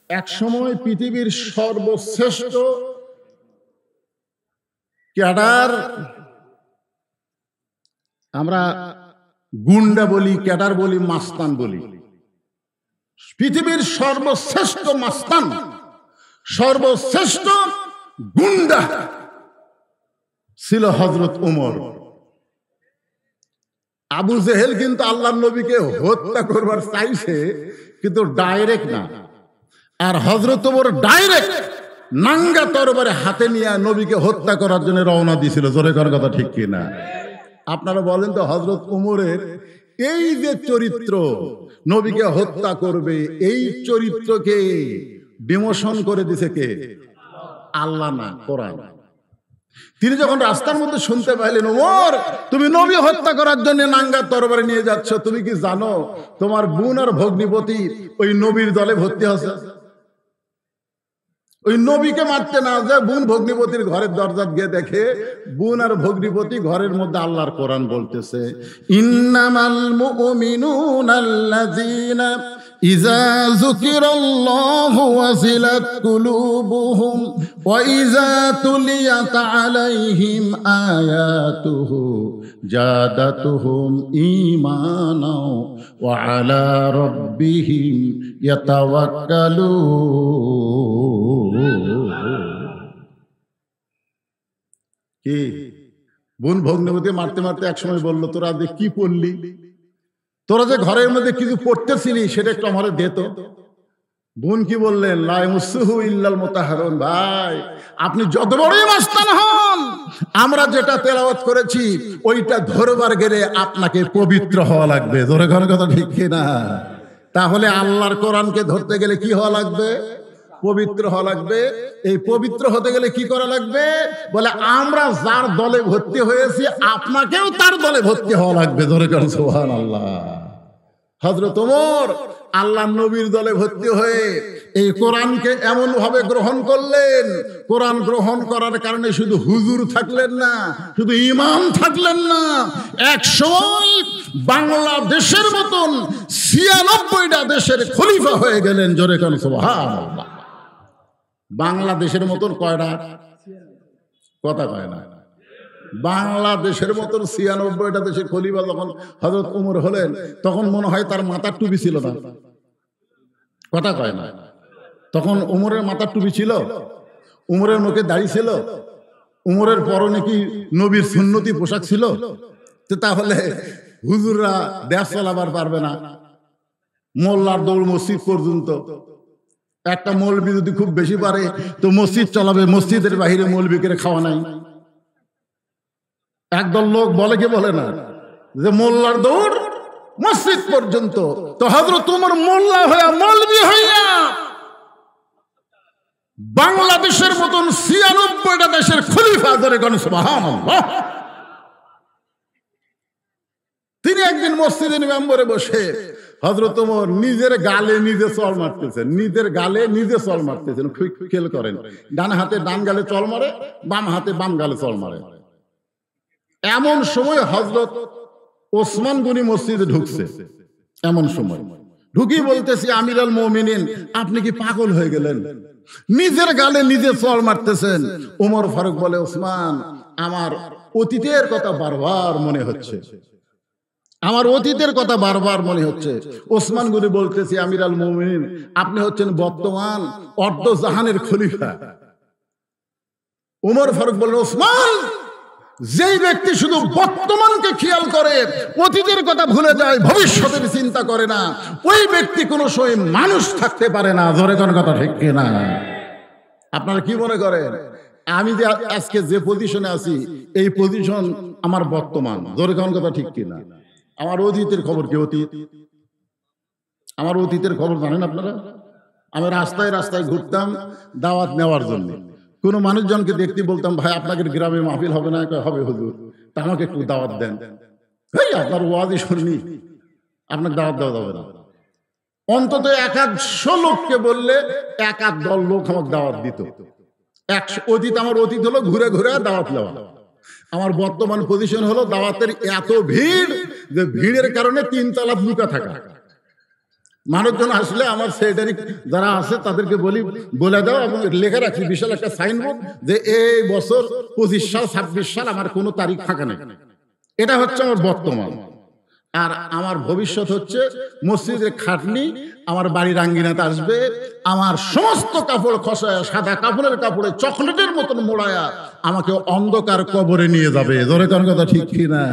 এক সময় পৃথিবীর সর্বশ্রেষ্ঠ ক্যাডার, আমরা গুন্ডা বলি, ক্যাডার বলি, মাস্তান বলি, পৃথিবীর সর্বশ্রেষ্ঠ মাস্তান, সর্বশ্রেষ্ঠ গুন্ডা ছিল হযরত ওমর। আবু জেহেল কিন্তু আল্লাহর নবীকে হত্যা করবার চাইছে, কিন্তু ডাইরেক্ট না। আর হযরত ওমর ডাইরেক্ট নাঙ্গা তরবারে হাতে নিয়ে নবীকে হত্যা করার জন্য রওনা দিয়েছিল। জোরে করার কথা ঠিক কিনা? আপনারা বলেন তো, হযরত ওমরের এই যে চরিত্র, নবীকে হত্যা করবে, এই চরিত্রকে ডিমোশন করে দিছে কে? আল্লাহ না, কোরআন। তিনি যখন রাস্তার মধ্যে শুনতে পাইলেন, ওমর তুমি নবী হত্যা করার জন্য নাঙ্গা তরবারি নিয়ে যাচ্ছ, তুমি কি জানো তোমার বোন আর ভগ্নিপতি ওই নবীর দলে ভর্তি হচ্ছে? ওই নবীকে মারতে না যায় বোন ভগ্নিপতির ঘরের দরজা গিয়ে দেখে বোন আর ভগ্নিপতি ঘরের মধ্যে আল্লাহর কোরআন বলতেছে, ইন্নামাল মুমিনুনাল্লাযীনা ইযা যুকিরাল্লাহু ওয়াজিলাত কুলুবুহুম ওয়া ইযা তুলিয়াত আলাইহিম আয়াতুহু জাদাতুহুম ঈমানাও ওয়া আলা রাব্বিহিম ইয়াতাওয়াক্কালুন। কি বোন ভগ্নিপতি মারতে মারতে একসময় বললো, তোরা যে কি পড়লি, তোরা যে ঘরের মধ্যে কিছু পড়তেছিলি সেটা একটু আমারে দে তো। বোন কি বললেন, লা ইয়ামুসুহু ইল্লাল মুতাহহারুন। ভাই আপনি যত বড়ই মাস্তান হন, আমরা যেটা তেলাওয়াত করেছি ওইটা ধরবার গেলে আপনাকে পবিত্র হওয়া লাগবে। জোরে ঘরের কথা ঠিক কিনা? তাহলে আল্লাহর কোরআনকে ধরতে গেলে কি হওয়া লাগবে? পবিত্র হওয়া লাগবে। এই পবিত্র হতে গেলে কি করা লাগবে? বলে আমরা যার দলে ভর্তি হয়েছি আপনাকেও তার দলে ভর্তি হওয়া লাগবে। জোরে করেন সুবহানাল্লাহ। হযরত ওমর আল্লাহর নবীর দলে ভর্তি হয়ে এই কোরআনকে এমন ভাবে গ্রহণ করলেন, কোরআন গ্রহণ করার কারণে শুধু হুজুর থাকলেন না, শুধু ইমাম থাকলেন না, একসময় বাংলাদেশের মতন ৯৬টা দেশের খলিফা হয়ে গেলেন। জোরে করেন সুবহানাল্লাহ। বাংলাদেশের মতন কয়টা? কথা কয় না। বাংলাদেশের মতন ৯৬টা দেশের খলিফা যখন হযরত ওমর হলেন, তখন মনে হয় তার মাথার টুপি ছিল না। কথা কয় না। তখন ওমরের মাথার টুপি ছিল, ওমরের মুখে দাড়ি ছিল, ওমরের পরনে কি নবীর সুন্নতি পোশাক ছিল? তো তাহলে হুজুররা দেশ চালাবার পারবে না। মোল্লার দৌড় মসজিদ পর্যন্ত। একটা মৌলবি যদি খুব বেশি পারে তো মসজিদ চালাবে, মসজিদের বাহিরে মৌলবিকে খাওয়া নাই। একদল লোক বলে কি বলে না যে মোল্লার দৌড় মসজিদ পর্যন্ত। তো হযরত ওমর মোল্লা হইয়া, মৌলবি হইয়া বাংলাদেশের মতন ৯৬টা দেশের খলিফা। ধরে গণ সুবহানাল্লাহ। তিনি একদিন মসজিদের মেম্বরে বসে হযরত ওমর নিজের গালে নিজে চল মারতেছেন, নিজের গালে নিজে চল মারতেছেন। খেয়াল করেন, ডান হাতে ডান গালে চল মারে, বাম হাতে বাম গালে চল মারে। এমন সময় হযরত ওসমান গনি মসজিদে ঢুকছে। এমন সময় ঢুকি বলতেছি, আমিরুল মুমিনিন আপনি কি পাগল হয়ে গেলেন? নিজের গালে নিজে চল মারতেছেন। ওমর ফারুক বলে, ওসমান আমার অতীতের কথা বারবার মনে হচ্ছে, আমার অতীতের কথা বারবার মনে হচ্ছে। ওসমান গনি বলতেছি, আমিরুল মুমিনিন আপনি হচ্ছেন বর্তমান অর্ধ জাহানের খলিফা। ওমর ফারুক বললেন, ওসমান যেই ব্যক্তি শুধু বর্তমানকে খেয়াল করে, অতীতের কথা ভুলে যায়, ভবিষ্যতের চিন্তা করে না, ওই ব্যক্তি কোনো সময় মানুষ থাকতে পারে না। ধরে কোন কথা ঠিক কিনা? আপনারা কি মনে করেন আমি যে আজকে যে পজিশনে আছি, এই পজিশন আমার বর্তমান? ধরে কোন কথা ঠিক কিনা? আমার অতীতের খবর কি? অতীত, আমার অতীতের খবর জানেন আপনারা? আমি রাস্তায় রাস্তায় ঘুরতাম দাওয়াত নেওয়ার জন্য। কোন মানুষজনকে দেখতে বলতাম, ভাই আপনাদের গ্রামে মাহফিল হবে না? হবে হুজুর, তা আমাকে একটু দাওয়াত দেন। এই আপনার ওয়াজই শুনি, আপনাকে দাওয়াত দেওয়া যাবে না। অন্তত ১০০ লোককে বললে ১ দল লোক আমাকে দাওয়াত দিত। অতীত, আমার অতীত হলো ঘুরে ঘুরে দাওয়াত নেওয়া। আমার বর্তমান পজিশন হলো দাওয়াতের এত ভিড় যে ভিড়ের কারণে ৩ তলা লুকা থাকা। মানুষজন আসলে আমার সেক্রেটারি যারা আছে তাদেরকে বলি, বলে দাও এবং লেখা রাখি বিশাল একটা সাইনবোর্ড যে এই বছর 25 সাল 26 সাল আমার কোনো তারিখ ফাঁকা নেই। এটা হচ্ছে আমার বর্তমান। আর আমার ভবিষ্যৎ হচ্ছে মসজিদের খাটনি আমার বাড়ির আঙ্গিনাতে আসবে, আমার সমস্ত কাপড় খসায়া সাদা কাপড়ের কাপড়ে চকলেটের মতন মোড়ায়া আমাকে অন্ধকার কবরে নিয়ে যাবে। জোরে কোন কথা ঠিক কি না?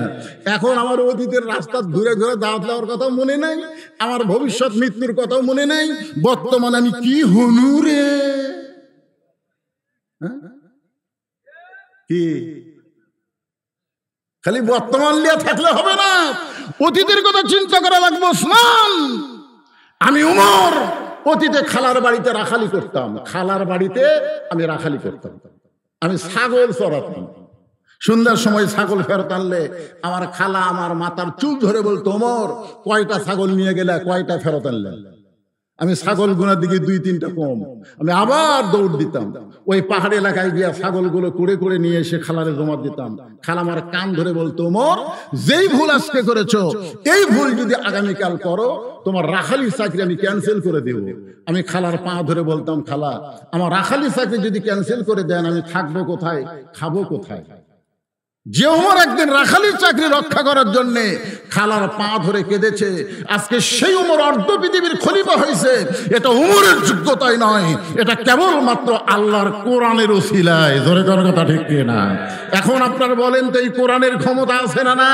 এখন আমার অতীতের রাস্তা ঘুরে ঘুরে দাওয়াত দেওয়ার কথা মনে নাই, আমার ভবিষ্যৎ মৃত্যুর কথাও মনে নাই, বর্তমানে আমি কি হনু রে? কি খালি বর্তমান লিয়া থাকলে হবে না, অতীতের কথা চিন্তা করা লাগবে। ওসমান, আমি উমর অতীতে খালার বাড়িতে রাখালি করতাম, খালার বাড়িতে আমি রাখালি করতাম, আমি ছাগল চড়াতাম। সন্ধ্যার সময় ছাগল ফেরত আনলে আমার খালা আমার মাথার চুল ধরে বলতো, ওমর কয়টা ছাগল নিয়ে গেলে, কয়টা ফেরত আনলে? আমি ছাগল গুনার দিকে 2-3টা কম, আমি আবার দৌড় দিতাম, ওই পাহাড়ি এলাকায় গিয়া ছাগলগুলো কুড়ে কুড়ে নিয়ে এসে খালারে জমা দিতাম। খালা আমার কান ধরে বলতো, ওমর যেই ভুল আজকে করেছো এই ভুল যদি আগামীকাল করো তোমার রাখালি চাকরি আমি ক্যান্সেল করে দেব। আমি খালার পা ধরে বলতাম, খালা আমার রাখালি চাকরি যদি ক্যান্সেল করে দেন আমি থাকবো কোথায়, খাবো কোথায়? যে ওমর একদিন রাখালির চাকরি রক্ষা করার জন্য খালার পা ধরে কেঁদেছে, আজকে সেই ওমর অর্ধ পৃথিবীর খলিফা হয়েছে। এটা ওমরের যোগ্যতাই নয়, এটা কেবলমাত্র আল্লাহর কোরআনের উসিলায়। জোরে কোন কথা ঠিক কি না? এখন আপনারা বলেন তো এই কোরআনের ক্ষমতা আছে না না?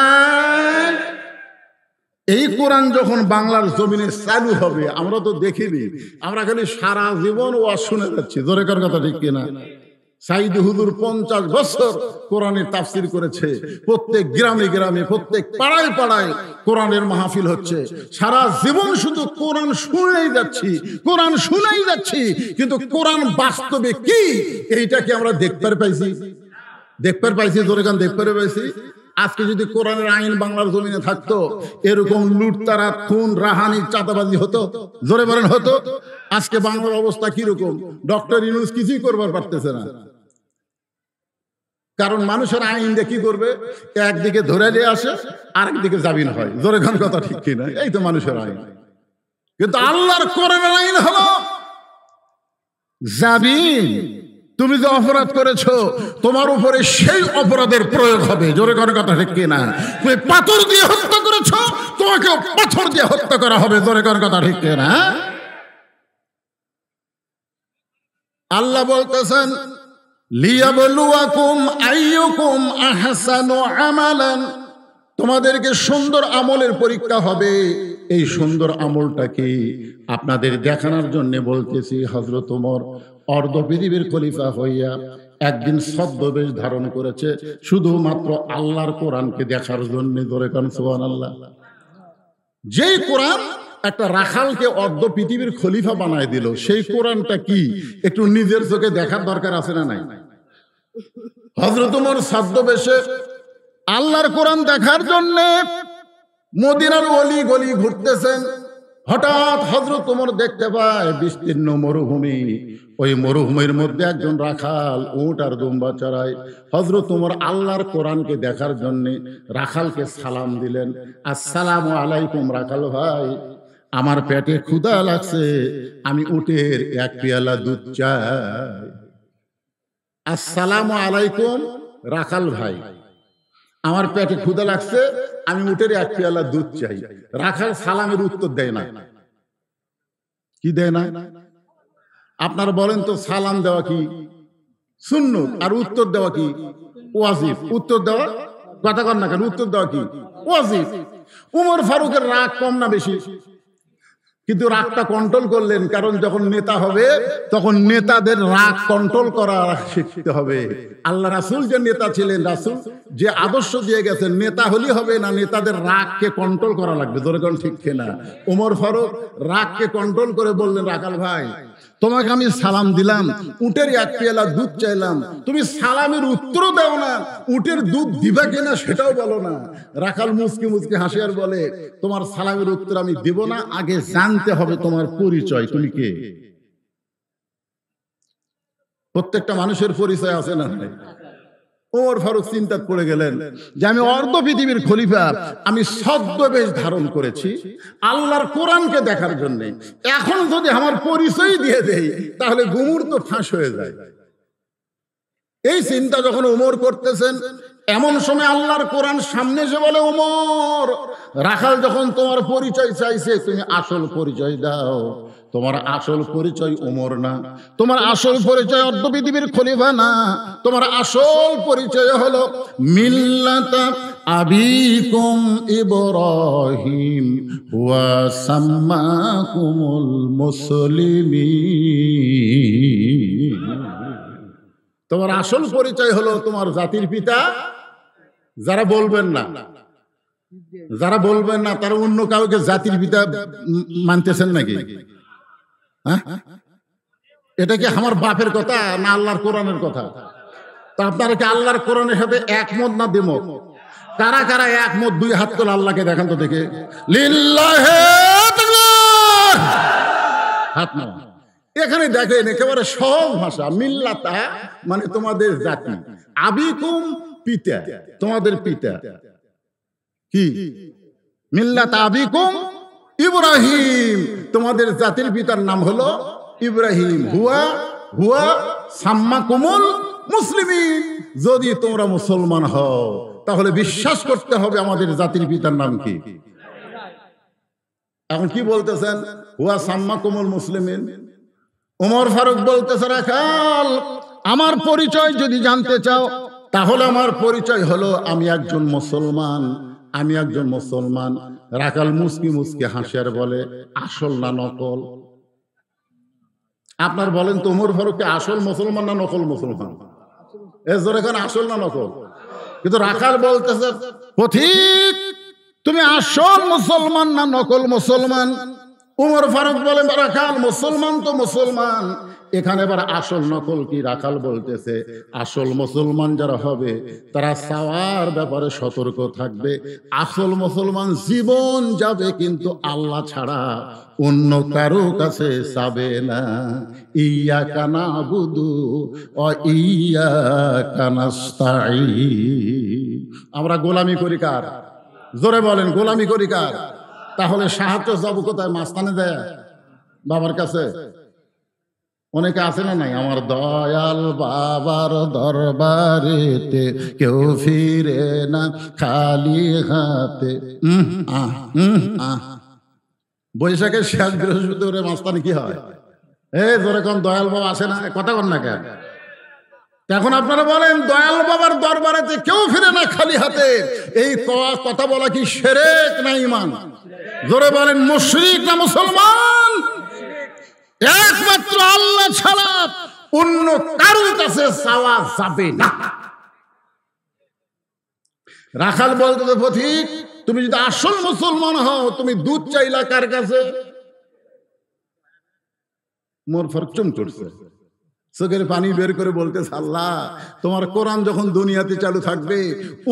এই কোরআন যখন বাংলার জমিনে চালু হবে, আমরা তো দেখিনি, আমরা খালি সারা জীবন ওয়াজ শুনে যাচ্ছি। জোরে কোন কথা ঠিক কি না? সাইদি হুজুর 50 বছর কোরআনের তাফসীর করেছে, প্রত্যেক গ্রামে গ্রামে প্রত্যেক পাড়ায় পাড়ায় কোরআনের মাহফিল হচ্ছে। সারা জীবন শুধু কোরআন শুনেই যাচ্ছি, কোরআন শুনেই যাচ্ছি, কিন্তু কোরআন বাস্তবে কি এইটা কি আমরা দেখতে পাইছি? দেখতে পাইছি? জোরে গান দেখতে পাইছি? আজকে যদি কোরআনের আইন বাংলার জমিনে থাকতো, এরকম লুটতারাত, খুন, রাহানি, চাঁদাবাজি হতো? জোরে বলেন হতো? আজকে বাংলার অবস্থা কিরকম? ডক্টর ইউনূস কিছুই করবার পারতেছে না, কারণ মানুষের আইন দিয়ে কি করবে? একদিকে ধরে নিয়ে আসে, আরেকদিকে জামিন হয়। জোরে গান কথা ঠিক কিনা? এই তো মানুষের আইন। কিন্তু আল্লাহর কোরআনের আইন হলো জামিন। তুমি যে অপরাধ করেছো তোমার উপরে সেই অপরাধের প্রয়োগ হবে। জোরে করে কথা ঠিক কিনা? তুমি পাথর দিয়ে হত্যা করেছো, তোমাকে পাথর দিয়ে হত্যা করা হবে। জোরে করে কথা ঠিক কিনা? আল্লাহ বলতেছেন, লিয়াবলুয়াকুম আইয়ুকুম আহসানু আমালান, তোমাদেরকে সুন্দর আমলের পরীক্ষা হবে। এই সুন্দর আমলটা কি আপনাদের দেখানোর জন্য বলতেছি। হযরত ওমর অর্ধ পৃথিবীর খলিফা হইয়া একদিন ছদ্মবেশ ধারণ করেছে শুধুমাত্র আল্লাহর কোরআনকে দেখার জন্য। ধরে কান সুবহানাল্লাহ। যেই কোরআন একটা রাখালকে অর্ধ পৃথিবীর খলিফা বানায় দিল, সেই কোরআনটা কি একটু নিজের চোখে দেখার দরকার আছে না নাই? হযরত ওমর ছদ্মবেশে আল্লাহর কোরআন দেখার জন্য মদিনার অলি গলি ঘুরতেছেন। হঠাৎ হযরত ওমর দেখতে পায় বিস্তীর্ণ মরুভূমি, ওই মরুভূমির মধ্যে একজন রাখাল উট আর দুম্বা চড়ায়। হযরত ওমর আল্লাহর কোরআনকে দেখার জন্য রাখালকে সালাম দিলেন, আসসালামু আলাইকুম রাখাল ভাই, আমার পেটে ক্ষুধা লাগছে, আমি উটের এক পেয়ালা দুধ চাই। আসসালামু আলাইকুম রাখাল ভাই, আমার পেটে ক্ষুধা লাগছে, আমি উটের এক পেয়ালা দুধ চাই। রাখাল সালামের উত্তর দেয় না। কি দেয় না? আপনারা বলেন তো, সালাম দেওয়া কি সুন্নত আর উত্তর দেওয়া কি ওয়াজিব? উত্তর দেওয়া কথা কর না কেন? উত্তর দেওয়া কি ওয়াজিব। উমর ফারুকের রাগ কম না বেশি? কিন্তু রাগটা কন্ট্রোল করলেন, কারণ যখন নেতা হবে তখন নেতাদের রাগ কন্ট্রোল করা শিখতে হবে। আল্লাহ রাসূল যে নেতা ছিলেন, রাসূল যে আদর্শ দিয়ে গেছেন, নেতা হলেই হবে না, নেতাদের রাগকে কন্ট্রোল করা লাগবে। ধরে কোন ঠিক কিনা? ওমর ফারুক রাগকে কন্ট্রোল করে বললেন, রাখাল ভাই, তোমাকে আমি সালাম দিলাম, উটের এক পেয়ালা দুধ চাইলাম, তুমি সালামের উত্তর দাও না, উটের দুধ দিবা কিনা সেটাও বলো না। রাখাল মুচকি মুচকি হাসি আর বলে, তোমার সালামের উত্তর আমি দিব না, আগে জানতে হবে তোমার পরিচয়, তুমি কে। প্রত্যেকটা মানুষের পরিচয় আছে না? ওমর ফারুক চিন্তায় পড়ে গেলেন যে আমি অর্ধ পৃথিবীর খলিফা, আমি ছদ্মবেশ ধারণ করেছি আল্লাহর কোরআনকে দেখার জন্য। এখন যদি আমার পরিচয় দিয়ে দেই তাহলে গুমুর তো ফাঁস হয়ে যায়। এই চিন্তা যখন ওমর করতেছেন, এমন সময় আল্লাহর কোরআন সামনে এসে বলে, ওমর, রাখাল যখন তোমার পরিচয় চাইছে তুমি আসল পরিচয় দাও। তোমার আসল পরিচয় ওমর না, তোমার আসল পরিচয় অর্ধ পৃথিবীর খলিফা না, তোমার আসল পরিচয় হলো মিল্লাতা আবিকুম ইব্রাহিম ওয়া সাম্মাকুমুল মুসলিমিন। তোমার আসল পরিচয় হলো তোমার জাতির পিতা। যারা বলবেন না তারা অন্য কাউকে জাতির পিতা মানতেছেন নাকি? হ্যাঁ, এটা কি আমার বাপের কথা না আল্লাহর কোরআনের কথা? তা আপনারা কি আল্লাহর কোরআনের সাথে একমত না দ্বিমত? কারা কারা একমত দুই হাত করে আল্লাহকে দেখান তো দেখে। লিল্লাহি হাত না। এখানে দেখেন একেবারে সহজ ভাষা। মিল্লাতা মানে তোমাদের জাতি, আবিকুম পিতা, তোমাদের পিতা। কি মিল্লাতা আবিকুম ইব্রাহিম, তোমাদের জাতির পিতার নাম হলো ইব্রাহিম। হুয়া সাম্মাকুমুল মুসলিমিন, যদি তোমরা মুসলমান হও তাহলে বিশ্বাস করতে হবে আমাদের জাতির পিতার নাম কি। এখন কি বলতেছেন? হুয়া সাম্মাকুমুল মুসলিমিন। ওমর ফারুক বলতেছে, রাখাল, আমার পরিচয় যদি জানতে চাও তাহলে আমার পরিচয় হলো আমি একজন মুসলমান, আমি একজন মুসলমান। রাখাল মুসকি মুসকি হাসিয়ার বলে, আসল না নকল? আপনার বলেন তো ওমর ফারুক আসল মুসলমান না নকল মুসলমান? এখন আসল না নকল? কিন্তু রাখাল বলতেছে, পথিক, তুমি আসল মুসলমান না নকল মুসলমান? ওমর ফারুক বলে, রাখাল, মুসলমান তো মুসলমান, এখানে এবার আসল নকল কি? রাখাল বলতেছে, আসল মুসলমান যারা হবে তারা চাওয়ার ব্যাপারে সতর্ক থাকবে। আসল মুসলমান জীবন যাবে কিন্তু আল্লাহ ছাড়া অন্য কারো কাছে যাবে না। ইয়াকা নাবুদু ওয়া ইয়াকা নাস্তাঈন। আমরা গোলামি করি কার? জোরে বলেন, গোলামি করি কার? তাহলে সাহায্য যাবো কোথায়? মাস্তানে দেয় বাবার কাছে? অনেকে আছে না নাই, আমার দয়াল বাবার দরবারেতে কেউ ফিরে না খালি হাতে। বৈশাখের শেষ বৃহস্পতিবারে মাস্তানি কি হয়? জোরে কোন দয়াল বাবা আসে না? কথা কন না কেন? এখন আপনারা বলেন দয়াল বাবার দরবারেতে কেউ ফিরে না খালি হাতে, এই কথা বলা কি শিরক না ঈমান? জোরে বলেন, মুশরিক না মুসলমান? একমাত্র আল্লাহ ছাড়া অন্য কারোর কাছে চাওয়া যাবে না। রাখাল বলতে, পথিক, তুমি যদি আসল মুসলমান হও তুমি দুধ চাইলা কার কাছে? মোর ফরচুম করছে, চোখের পানি বের করে বলতেছে, আল্লাহ, তোমার কোরআন যখন দুনিয়াতে চালু থাকবে,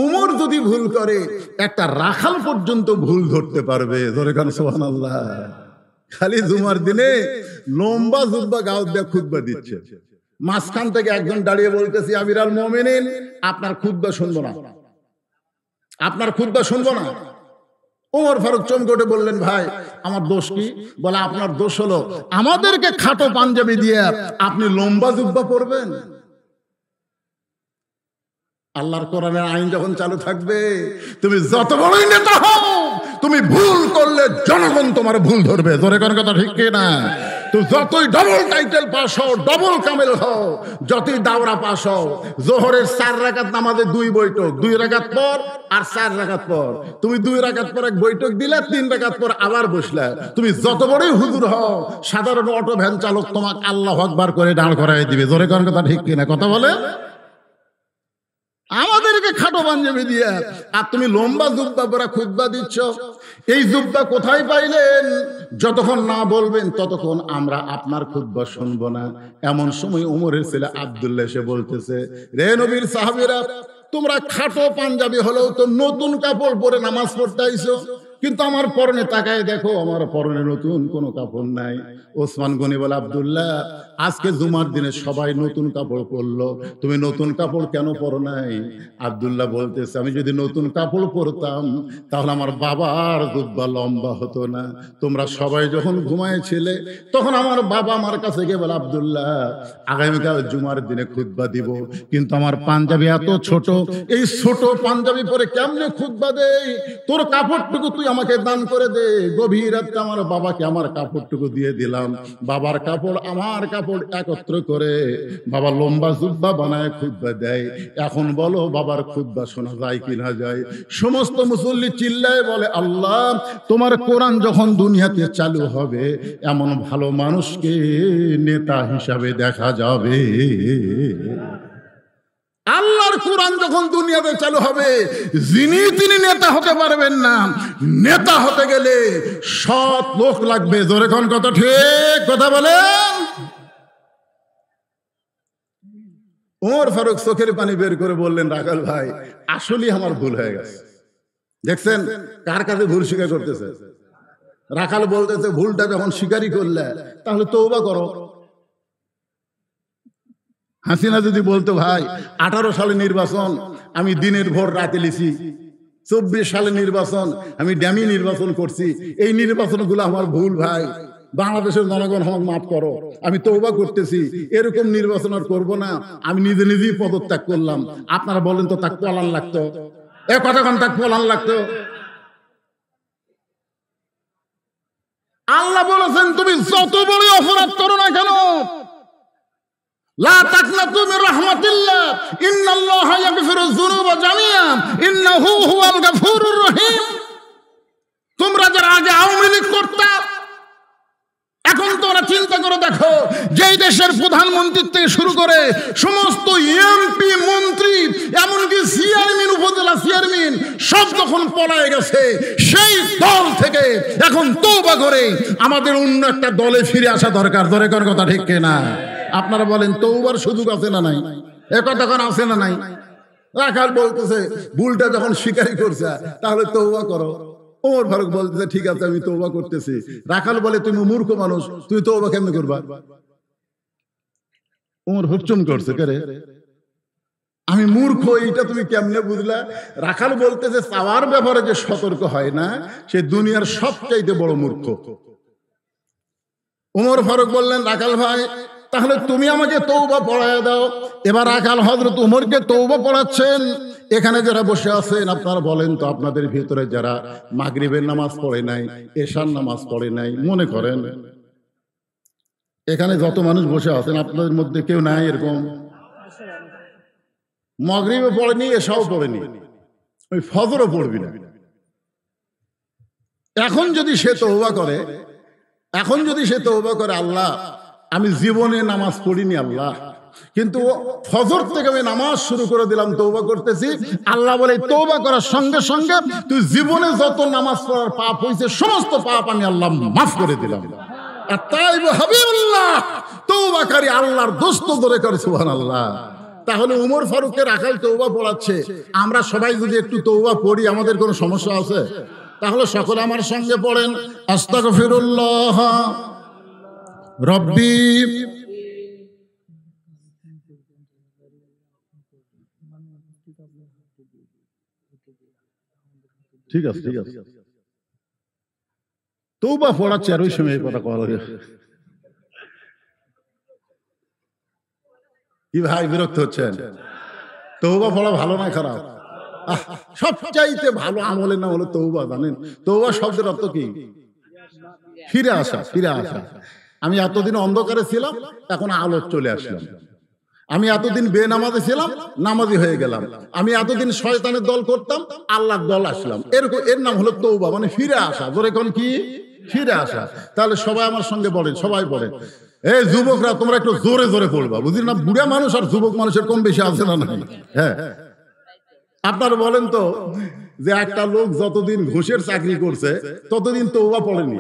উমর যদি ভুল করে একটা রাখাল পর্যন্ত ভুল ধরতে পারবে। ধরে খান সুবহানাল্লাহ। খালি জুমার দিনে লম্বা জুব্বা গাও দিয়ে খুতবা দিচ্ছে, মাঝখান থেকে একজন দাঁড়িয়ে বলতেছি, আমিরুল মুমিনিন, আপনার খুতবা শুনবো না, আপনার খুতবা শুনবো না। ওমর ফারুক চমকে বললেন, ভাই আমার দোষ কি? বলে, আপনার দোষ হলো আমাদেরকে খাটো পাঞ্জাবি দিয়ে আপনি লম্বা জুব্বা পরবেন। আল্লাহর কোরআনের আইন যখন চালু থাকবে, তুমি যত বড়ই নেতা হও, তুমি ভুল করলে জনগণ তোমার ভুল ধরবে। জোরে কোন কথা ঠিক কি না? তো যতই ডবল টাইটেল পাস হও, ডবল কামেল হও, যতই দাওরা পাস হও, জোহরের 4 রাকাত নামাজে 2 বৈঠক, 2 রাকাত পর আর 4 রাকাত পর, তুমি 2 রাকাত পর এক বৈঠক দিলে, 3 রাকাত পর আবার বসলে, তুমি যত বড়ই হুজুর হও, সাধারণ অটো ভ্যান চালক তোমাকে আল্লাহু আকবার করে দাঁড় করাই দিবে। জোরে কোন কথা ঠিক কি না? কথা বলে, আমাদেরকে খাটো পাঞ্জাবি দিয়ে আর তুমি লম্বা জুব্বা পরা খুতবা দিচ্ছ। এই জুব্বা কোথায় পাইলেন? যতক্ষণ না বলবেন ততক্ষণ আমরা আপনার খুতবা শুনবো না। এমন সময় ওমরের ছেলে আব্দুল্লাহ এসে বলতেছে, রে নবীর সাহাবীরা, তোমরা খাটো পাঞ্জাবি হলেও তো নতুন কাপড় পরে নামাজ পড়তে আইছো, কিন্তু আমার পরনে তাকায় দেখো, আমার পরনে নতুন কোনো কাপড় নাই। ওসমান গনি বলে, আব্দুল্লাহ, আজকে জুমার দিনে সবাই নতুন কাপড় পরলো, তুমি নতুন কাপড় কেন পরো নাই? আব্দুল্লাহ বলতেছে, আমি যদি নতুন কাপড় পরতাম তাহলে আমার বাবার জুব্বা লম্বা হতো না। তোমরা সবাই যখন ঘুমাইছিলে তখন আমার বাবা আমার কাছে গিয়ে বলে, আব্দুল্লাহ, আগামীকাল জুমার দিনে খুতবা দিব, কিন্তু আমার পাঞ্জাবি এত ছোট, এই ছোট পাঞ্জাবি পরে কেমনে খুতবা দেই? তোর কাপড়টুকু তুই আমাকে দান করে দে। গভীর রাতে আমার বাবাকে আমার কাপড়টুকু দিয়ে দিলাম। বাবার কাপড় আমার কাপড় একত্র করে বাবা লম্বা জুব্বা বানায় খুতবা দেয়। এখন বলো, বাবার খুতবা শোনা যায় কি না যায়? সমস্ত মুসল্লি চিল্লায় বলে, আল্লাহ, তোমার কোরআন যখন দুনিয়াতে চালু হবে, এমন ভালো মানুষকে নেতা হিসাবে দেখা যাবে। আল্লাহর কোরআন যখন দুনিয়াতে চালু হবে, যিনি তিনি নেতা হতে পারবেন না। নেতা হতে গেলে সৎ লোক লাগবে। জোরে কোন কথা ঠিক কথা বলেন। ওমর ফারুক চোখের পানি বের করে বললেন, রাখাল ভাই, আসলেই আমার ভুল হয়ে গেছে। দেখছেন কার কাছে ভুল স্বীকার করতেছে? রাখাল বলতেছে, ভুলটা যখন স্বীকারই করলে তাহলে তওবা করো। হাসিনা যদি বলতো, ভাই 18 সালে নির্বাচন আমি দিনের ভোর রাতে লিছি, 24 সালে নির্বাচন আমি ড্যামি নির্বাচন করছি, এই নির্বাচনগুলো আমার ভুল, ভাই বাংলাদেশের জনগণ আমাকে মাফ করো, আমি তওবা করতেছি, এরকম নির্বাচন আর করবো না, আমি নিজে নিজেই পদত্যাগ করলাম। আপনারা বলেন তো, তাক পলান লাগতো? এ কতক্ষণ তাক পলান লাগতো? আল্লাহ বলেছেন, তুমি যত বড় অপরাধ করো না কেন, লা তাকনাতু মির রাহমাতিল্লাহ, ইন্নাল্লাহা ইয়াগফিরুয যুনুবা জামিআ, ইন্নাহু হুয়াল গাফুরুর রহিম। তোমরা যারা আগে আওয়ামী লীগ করতা, এখন তোমরা চিন্তা করে দেখো, যেই দেশের প্রধানমন্ত্রী থেকে শুরু করে সমস্ত এমপি মন্ত্রী, এমনকি চেয়ারম্যান, উপজেলা চেয়ারম্যান সব যখন পলায়ে গেছে, সেই দল থেকে এখন তওবা করে আমাদের অন্য একটা দলে ফিরে আসা দরকার। ধরে কোন কথা ঠিক কিনা? আপনারা বলেন, তওবার সুযোগ আছে না নাই? এ কথা কোন আছে না নাই? রাখাল বলতেছে, ভুলটা যখন স্বীকারই করছে তাহলে তওবা করো। ওমর ফারুক বলতেছে, ঠিক আছে, আমি তওবা করতেছি। রাখাল বলে, তুমি মূর্খ মানুষ, তুই তওবা কেমনে করবা? ওমর হুকচুম করছে, করে আমি মূর্খ, এইটা তুমি কেমনে বুঝলা? রাখাল বলতেছে, চাওয়ার ব্যাপারে যে সতর্ক হয় না, সে দুনিয়ার সবচাইতে বড় মূর্খ। ওমর ফারুক বললেন, রাখাল ভাই, তাহলে তুমি আমাকে তওবা পড়ায় দাও। এবার রাখাল হযরত ওমরকে তওবা পড়াচ্ছেন। এখানে যারা বসে আছেন, আপনারা বলেন তো, আপনাদের ভিতরে যারা মাগরিবের নামাজ পড়ে নাই, এশার নামাজ পড়ে নাই, মনে করেন এখানে যত মানুষ বসে আছেন আপনাদের মধ্যে কেউ নাই এরকম? মাগরিবে পড়েনি, এশাও পড়েনি, ওই ফজরও পড়বি না। এখন যদি সে তওবা করে, আল্লাহ, আমি জীবনে নামাজ পড়িনি আল্লাহ, কিন্তু ফজর থেকে আমি নামাজ শুরু করে দিলাম, তওবা করতেছি। আল্লাহ বলে, তওবা করার সঙ্গে সঙ্গে তুই জীবনে যত নামাজ পড়ার পাপ হয়েছে সমস্ত পাপ আমি আল্লাহ মাফ করে দিলাম। আর তাই হাবিবুল্লাহ, তওবাকারী আল্লাহর দোস্ত, ধরে করে সুবহানাল্লাহ। তাহলে ওমর ফারুককে রাখাল তওবা পড়াচ্ছে, আমরা সবাই যদি একটু তওবা পড়ি, আমাদের কোনো সমস্যা আছে? তাহলে সকলে আমার সঙ্গে পড়েন, আস্তাগফিরুল্লাহ রব্বি। ঠিক আছে, ঠিক আছে, তওবা পড়াচ্ছে, আর ওই সময় এই কথা কওয়া লাগে কি ভাই? বিরক্ত হচ্ছেন? তওবা পড়া ভালো না খারাপ? সবচাইতে ভালো আমলের নাম হলো তওবা। জানেন তওবা শব্দের অর্থ কি? ফিরে আসা, ফিরে আসা। আমি এতদিন অন্ধকারে ছিলাম, এখন আলো চলে আসলাম। আমি এতদিন বেনামাজি ছিলাম, নামাজি হয়ে গেলাম। আমি এতদিন শয়তানের দল করতাম, আল্লাহর দল আসলাম। এরকম, এর নাম হলো তওবা, মানে ফিরে আসা। ধরে কোন কি? ফিরে আসা। তাহলে সবাই আমার সঙ্গে পড়েন, সবাই পড়েন। এই যুবকরা, তোমরা একটু জোরে জোরে পড়বা, বুঝলি না? বুড়া মানুষ আর যুবক মানুষের কম বেশি আছে না? হ্যাঁ, আপনারা বলেন তো, যে একটা লোক যতদিন ঘুষের চাকরি করছে ততদিন তওবা পড়েনি।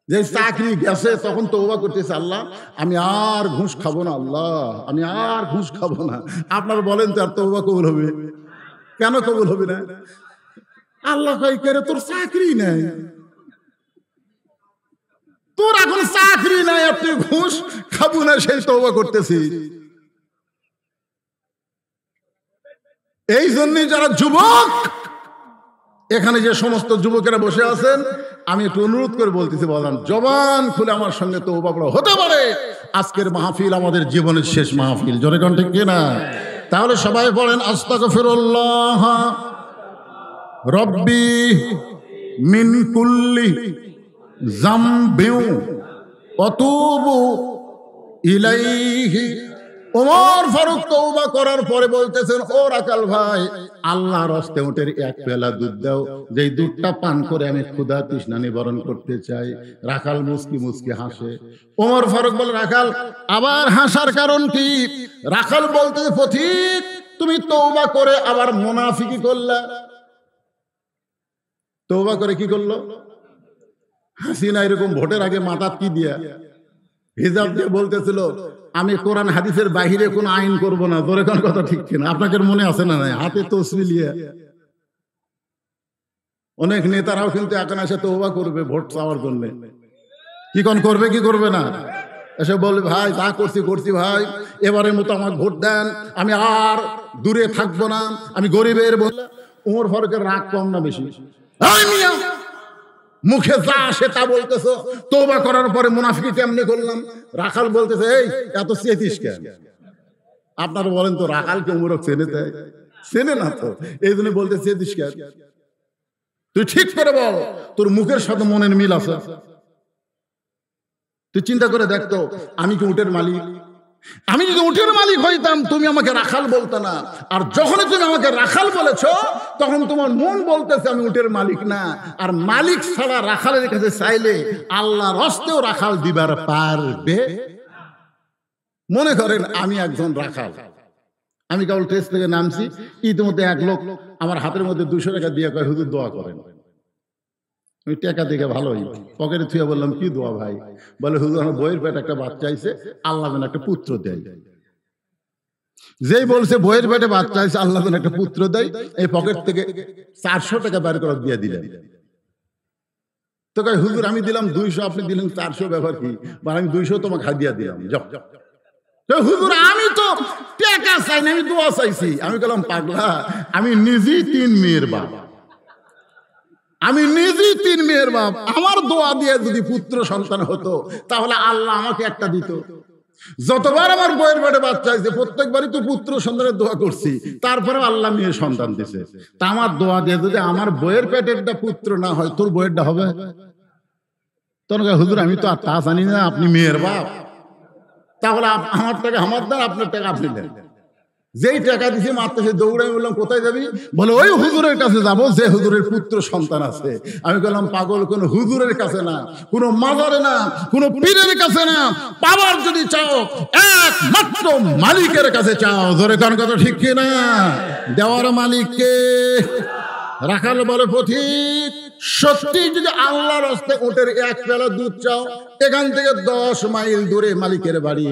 যে চাকরি গেছে তখন তওবা করতেছে, আল্লাহ আমি আর ঘুষ খাবো না, আল্লাহ আমি আর ঘুষ খাবো না। আপনারা বলেন তো, আর তওবা কবুল হবে? কেন কবুল হবে না? আল্লাহ কয় কে রে, তোর চাকরি নাই, তোর এখন চাকরি নাই, আপনি ঘুষ খাবো না সেই তওবা করতেছি। এই জন্যই যারা যুবক, এখানে যে সমস্ত যুবকেরা বসে আছেন, আমি একটু অনুরোধ করে বলতেছি, বললাম জবান খুলে আমার সঙ্গে তওবা করা হতে পারে আজকের মাহফিল আমাদের জীবনের শেষ মাহফিল। জোরে কোন ঠিক কিনা? তাহলে সবাই বলেন আস্তাগফিরুল্লাহ রব্বি মিন কুল্লি যামবিন ওয়া তুবু ইলাইহি। ওমর ফারুক তওবা করার পরে বলতেছেন, ও রাকাল ভাই, আল্লাহর হস্তে উটের এক পেয়ালা দুধ দাও, যেই দুধটা পান করে আমি ক্ষুধা তৃষ্ণা নিবারণ করতে চাই। রাখাল মুস্কি মুস্কি হাসে। ওমর ফারুক বলে, রাখাল আবার হাসার কারণ কি? রাখাল বলতেছে, পথিক তুমি তওবা করে আবার মুনাফিকি করলা। তওবা করে কি করলো? হাসিনা এরকম ভোটের আগে মাথা কি দিয়া হিজাব দিয়ে বলতেছিল, আমি কোরআন হাদিসের বাহিরে কোনো আইন করব না। ধরে কোন কথা ঠিক কিনা? আপনাদের মনে আছে না? নাই হাতে তসবি নিয়ে অনেক নেতারাও কিন্তু এখন এসে তওবা করবে ভোট চাওয়ার জন্য। কি কোন করবে কি করবে না? এসে বলবে, ভাই যা করছি করছি ভাই, এবারের মতো আমার ভোট দেন, আমি আর দূরে থাকবো না, আমি গরিবের বলে। ওমর ফারুকের রাগ কম না বেশি? মুখে যা আসে তা বলতেছো, তওবা করার পরে মুনাফিকি কেমনে করলাম? রাখাল বলতেছে, এই এত চেতিস কেন? আপনারা বলেন তো, রাখালকে উমর চেনে? তাই চেনে না তো, এই জন্য বলতে চেতিস কেন? তুই ঠিক করে বল, তোর মুখের সাথে মনের মিল আছে? তুই চিন্তা করে দেখতো, আমি কি উটের মালিক? আমি যদি উটের মালিক হইতাম, তুমি আমাকে রাখাল বলতে না। আর যখন তুমি আমাকে রাখাল বলেছো, তখন তোমার মন বলতেছে আমি উটের মালিক না। আর মালিক ছাড়া রাখালের কাছে চাইলে আল্লাহর হস্তেও রাখাল দিবার পারবে। মনে করেন আমি একজন রাখাল, আমি কেবল টেস্ট থেকে নামছি, ইতিমধ্যে এক লোক আমার হাতের মধ্যে 200 টাকা দিয়ে কয়, হুজুর দোয়া করেন। আমি টাকা দেখে ভালোই পকেটে থুয়ে বললাম, কি দোয়া ভাই? বলে, হুজুর আমার বইয়ের পেটে একটা বাচ্চা আইছে, আল্লাহ যেন একটা পুত্র দেয়। যেই বলছে বইয়ের পেটে বাচ্চা আইছে, আল্লাহ যেন একটা পুত্র দেয়, এই পকেট থেকে 400 টাকা বের করে দিয়ে দিলেন। তো কয়, হুজুর আমি দিলাম 200, আপনি দিলেন 400, ব্যাপার কি? বা আমি 200 তোমাকে হাদিয়া দিলাম। হুজুর আমি তো টাকা চাই না, আমি দোয়া চাইছি। আমি বললাম, পাগলা, আমি নিজেই 3 মেয়ের বাপ, আমি নিজেই 3 মেয়ের বাপ। আমার দোয়া দিয়ে যদি পুত্র সন্তান হতো, তাহলে আল্লাহ আমাকে একটা দিত। যতবার আমার বইয়ের পেটে বাচ্চা হয়েছে, প্রত্যেকবারই তো পুত্র সন্তানের দোয়া করছি, তারপরে আল্লাহ মেয়ে সন্তান দিছে। তা আমার দোয়া দিয়ে যদি আমার বইয়ের পেটেরটা পুত্র না হয়, তোর বইয়েরটা হবে? তোর হুজুর আমি তো আর তা জানি না, আপনি মেয়ের বাপ, তাহলে আমার টাকা আমার দেন, আপনার টাকা আপনি দেন। যেই টাকা দিছে মাত্র সে দৌড়াই বললাম, কোথায় যাবি? বলে, ওই হুজুরের কাছে যাবো যে হুজুরের পুত্র সন্তান আছে। আমি বললাম, পাগল, কোন হুজুরের কাছে না, কোন মাজারে না, কোন পীরের কাছে না, পাওয়ার যদি চাও একমাত্র মালিকের কাছে চাও। ধরে কোন কথা ঠিক কিনা? দেওয়ার মালিককে। রাখাল বলে, পথিক সত্যি যদি আল্লাহর হস্তে উটের এক পেয়ালা দুধ চাও, এখান থেকে 10 মাইল দূরে মালিকের বাড়ি।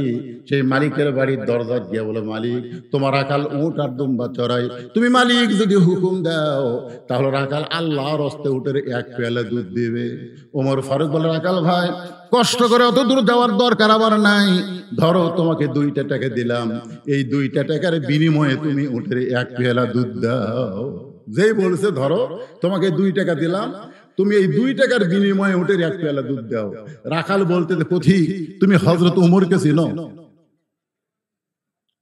সেই মালিকের বাড়ির দরজা দিয়ে বলে, মালিক তোমার রাখাল উট আর দুম্বা চড়াই, তুমি মালিক যদি হুকুম দাও, তাহলে রাখাল আল্লাহর হস্তে উটের এক পেয়ালা দুধ দিবে। ওমর ফারুক বলে, রাখাল ভাই কষ্ট করে অত দূর যাওয়ার দরকার আবার নাই। ধরো তোমাকে 2টা টাকা দিলাম, এই 2টা টাকার বিনিময়ে তুমি উটের এক পেয়ালা দুধ দাও। যেই বলছে, ধরো তোমাকে 2 টাকা দিলাম, তুমি এই 2 টাকার বিনিময়ে উটের এক পেয়ালা দুধ দাও। রাখাল বলতে, পথিক তুমি হযরত উমরকে চিনো?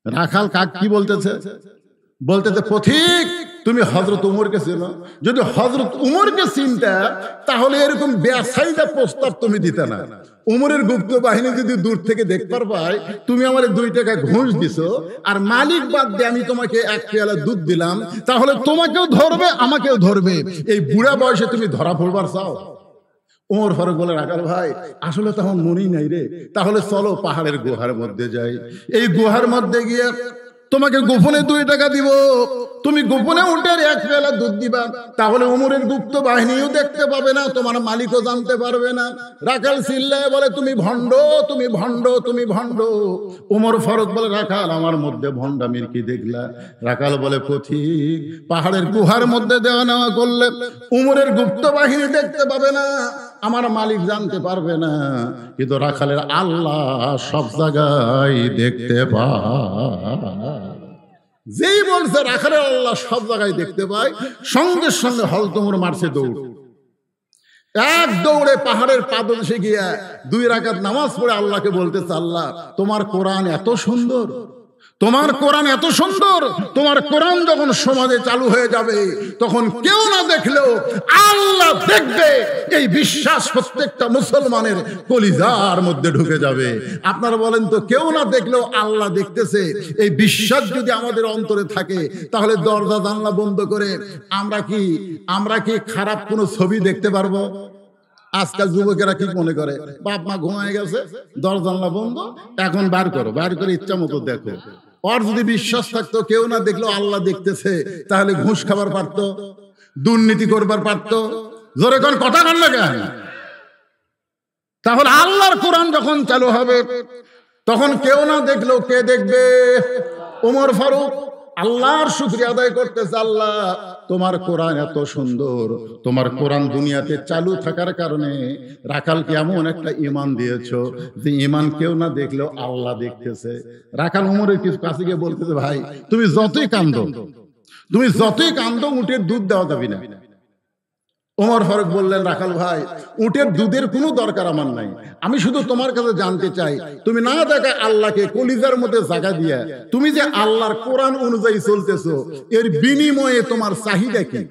রাখাল কাক কি বলতেছে? বলতেছে, পথিক তুমি হযরত উমরকে চিনো? যদি হযরত উমরকে চিনতা, তাহলে এরকম বেসাইদা প্রস্তাব তুমি দিতে না। উমরের গুপ্ত বাহিনী যদি দূর থেকে দেখবার পায় তুমি আমার 2 টাকা ঘুষ দিছো, আর মালিক বাদ দিয়ে আমি তোমাকে এক পেয়ালা দুধ দিলাম, তাহলে তোমাকেও ধরবে আমাকেও ধরবে। এই বুড়া বয়সে তুমি ধরা পড়বার চাও? ওমর ফারুক বলে, রাখাল ভাই আসলে তো আমার মনেই নাই রে, তাহলে চলো পাহাড়ের গুহার মধ্যে যাই। এই গুহার মধ্যে গিয়ে তোমাকে গোপনে 2 টাকা দিব, তুমি গোপনে উটের 1 পেয়ালা দুধ দিবা, তাহলে উমরের গুপ্ত বাহিনীও দেখতে পাবে না, তোমার মালিকও জানতে পারবে না। রাখাল চিল্লায় বলে তুমি ভণ্ড, তুমি ভণ্ড, তুমি ভণ্ড। উমর ফারুক বলে রাখাল আমার মধ্যে ভণ্ডামির কি দেখলা? রাখাল বলে পথিক, পাহাড়ের গুহার মধ্যে দেওয়া নেওয়া করলে উমরের গুপ্ত বাহিনী দেখতে পাবে না, আমার মালিক জানতে পারবে না, কিন্তু রাখালের আল্লাহ সব জায়গায় দেখতে পায়। যেই বলছে রাখালের আল্লাহ সব জায়গায় দেখতে পায়, সঙ্গে সঙ্গে হলতমর মারছে দৌড়। এক দৌড়ে পাহাড়ের পাদদেশে গিয়া 2 রাকাত নামাজ পড়ে আল্লাহকে বলতেছে, আল্লাহ তোমার কোরআন এত সুন্দর, তোমার কোরআন এত সুন্দর, তোমার কোরআন যখন সমাজে চালু হয়ে যাবে তখন কেউ না দেখলেও আল্লাহ দেখবে, এই বিশ্বাস প্রত্যেকটা মুসলমানের কলিজার মধ্যে ঢুকে যাবে। আপনারা বলেন তো, কেউ না দেখলেও আল্লাহ দেখতেছে, এই বিশ্বাস যদি আমাদের অন্তরে থাকে, তাহলে দরজা জানলা বন্ধ করে আমরা কি খারাপ কোনো ছবি দেখতে পারবো? আজকাল যুবকেরা কি মনে করে, বাপ মা ঘুমায় গেছে, দরজা জানলা বন্ধ, এখন বার করে ইচ্ছা মতো দেখো। ওর যদি বিশ্বাস থাকতো কেউ না দেখলেও আল্লাহ দেখতেছে, তাহলে ঘুষ খাবার পারতো, দুর্নীতি করবার পারতো। জোরে কোন কথা বল না কেন? তাহলে আল্লাহর কোরআন যখন চালু হবে তখন কেউ না দেখলেও কে দেখবে? ওমর ফারুক আল্লাহর শুকরিয়া আদায় করতেছে, আল্লাহ তোমার কোরআন এত সুন্দর, তোমার কোরআন দুনিয়াতে চালু থাকার কারণে রাখালকে এমন একটা ঈমান দিয়েছো যে ঈমান কেউ না দেখলেও আল্লাহ দেখতেছে। রাখাল ওমরের কিছু কাছে গিয়ে বলতেছে, ভাই তুমি যতই কান্দো উটের দুধ দেওয়া যাবে না। ওমর ফারুক বললেন, রাখাল ভাই উটের দুধের কোনো দরকার আমার নাই, আমি শুধু তোমার কাছে জানতে চাই, তুমি না দেখা আল্লাহকে কলিজার মধ্যে জায়গা দিয়া তুমি যে আল্লাহর কোরআন অনুযায়ী চলতেছো, এর বিনিময়ে তোমার চাহিদা কি?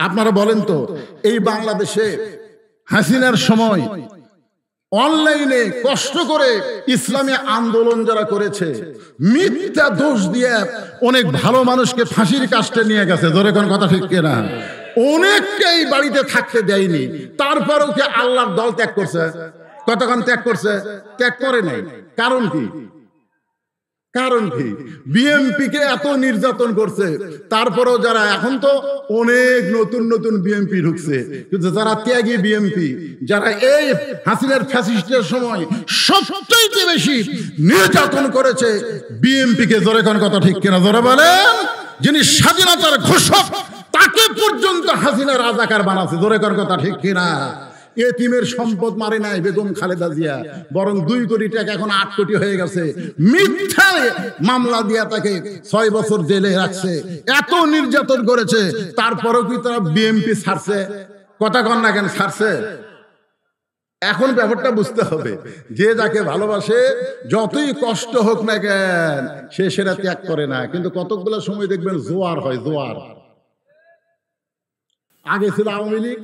আপনারা বলেন তো, এই বাংলাদেশে হাসিনার সময় অনলাইনে কষ্ট করে ইসলামী আন্দোলন যারা করেছে, মিথ্যা দোষ দিয়ে অনেক ভালো মানুষকে ফাঁসির কাস্টে নিয়ে গেছে। ধরে কোন কথা ঠিক কিনা? অনেককেই বাড়িতে থাকতে দেয়নি, তারপরেও কি আল্লাহর দল ত্যাগ করছে? কতক্ষণ ত্যাগ করছে? ত্যাগ করে নাই। কারণ কি? বিএমপি কে এত নির্যাতন করছে, তারপরেও যারা, এখন তো অনেক নতুন বিএমপি ঢুকছে, কিন্তু যারা ত্যাগী বিএমপি, যারা এই হাসিনার ফ্যাসিস্টের সময় সবচেয়ে বেশি নির্যাতন করেছে বিএমপি কে। জোরে কোন কথা ঠিক কিনা? জোরে বলেন। যিনি স্বাধীনতার ঘোষক তাকে পর্যন্ত হাসিনা রাজাকার বানাচ্ছে। জোরে কোন কথা ঠিক কিনা? এতিমের সম্পদ মারে নাই বেগম খালেদা জিয়া, বরং 2 কোটি টাকা এখন 8 কোটি হয়ে গেছে। মিথ্যা মামলা দিয়া তাকে 6 বছর জেলে রাখছে। এত নির্যাতন করেছে, তারপরেও কি তারা বিএমপি ছাড়ছে? কথা কন না কেন ছাড়ছে? এখন ব্যাপারটা বুঝতে হবে, যে যাকে ভালোবাসে যতই কষ্ট হোক না কেন সে সেটা ত্যাগ করে না। কিন্তু কতগুলো সময় দেখবেন জোয়ার হয়, জোয়ার। আগে ছিল আওয়ামী লীগ,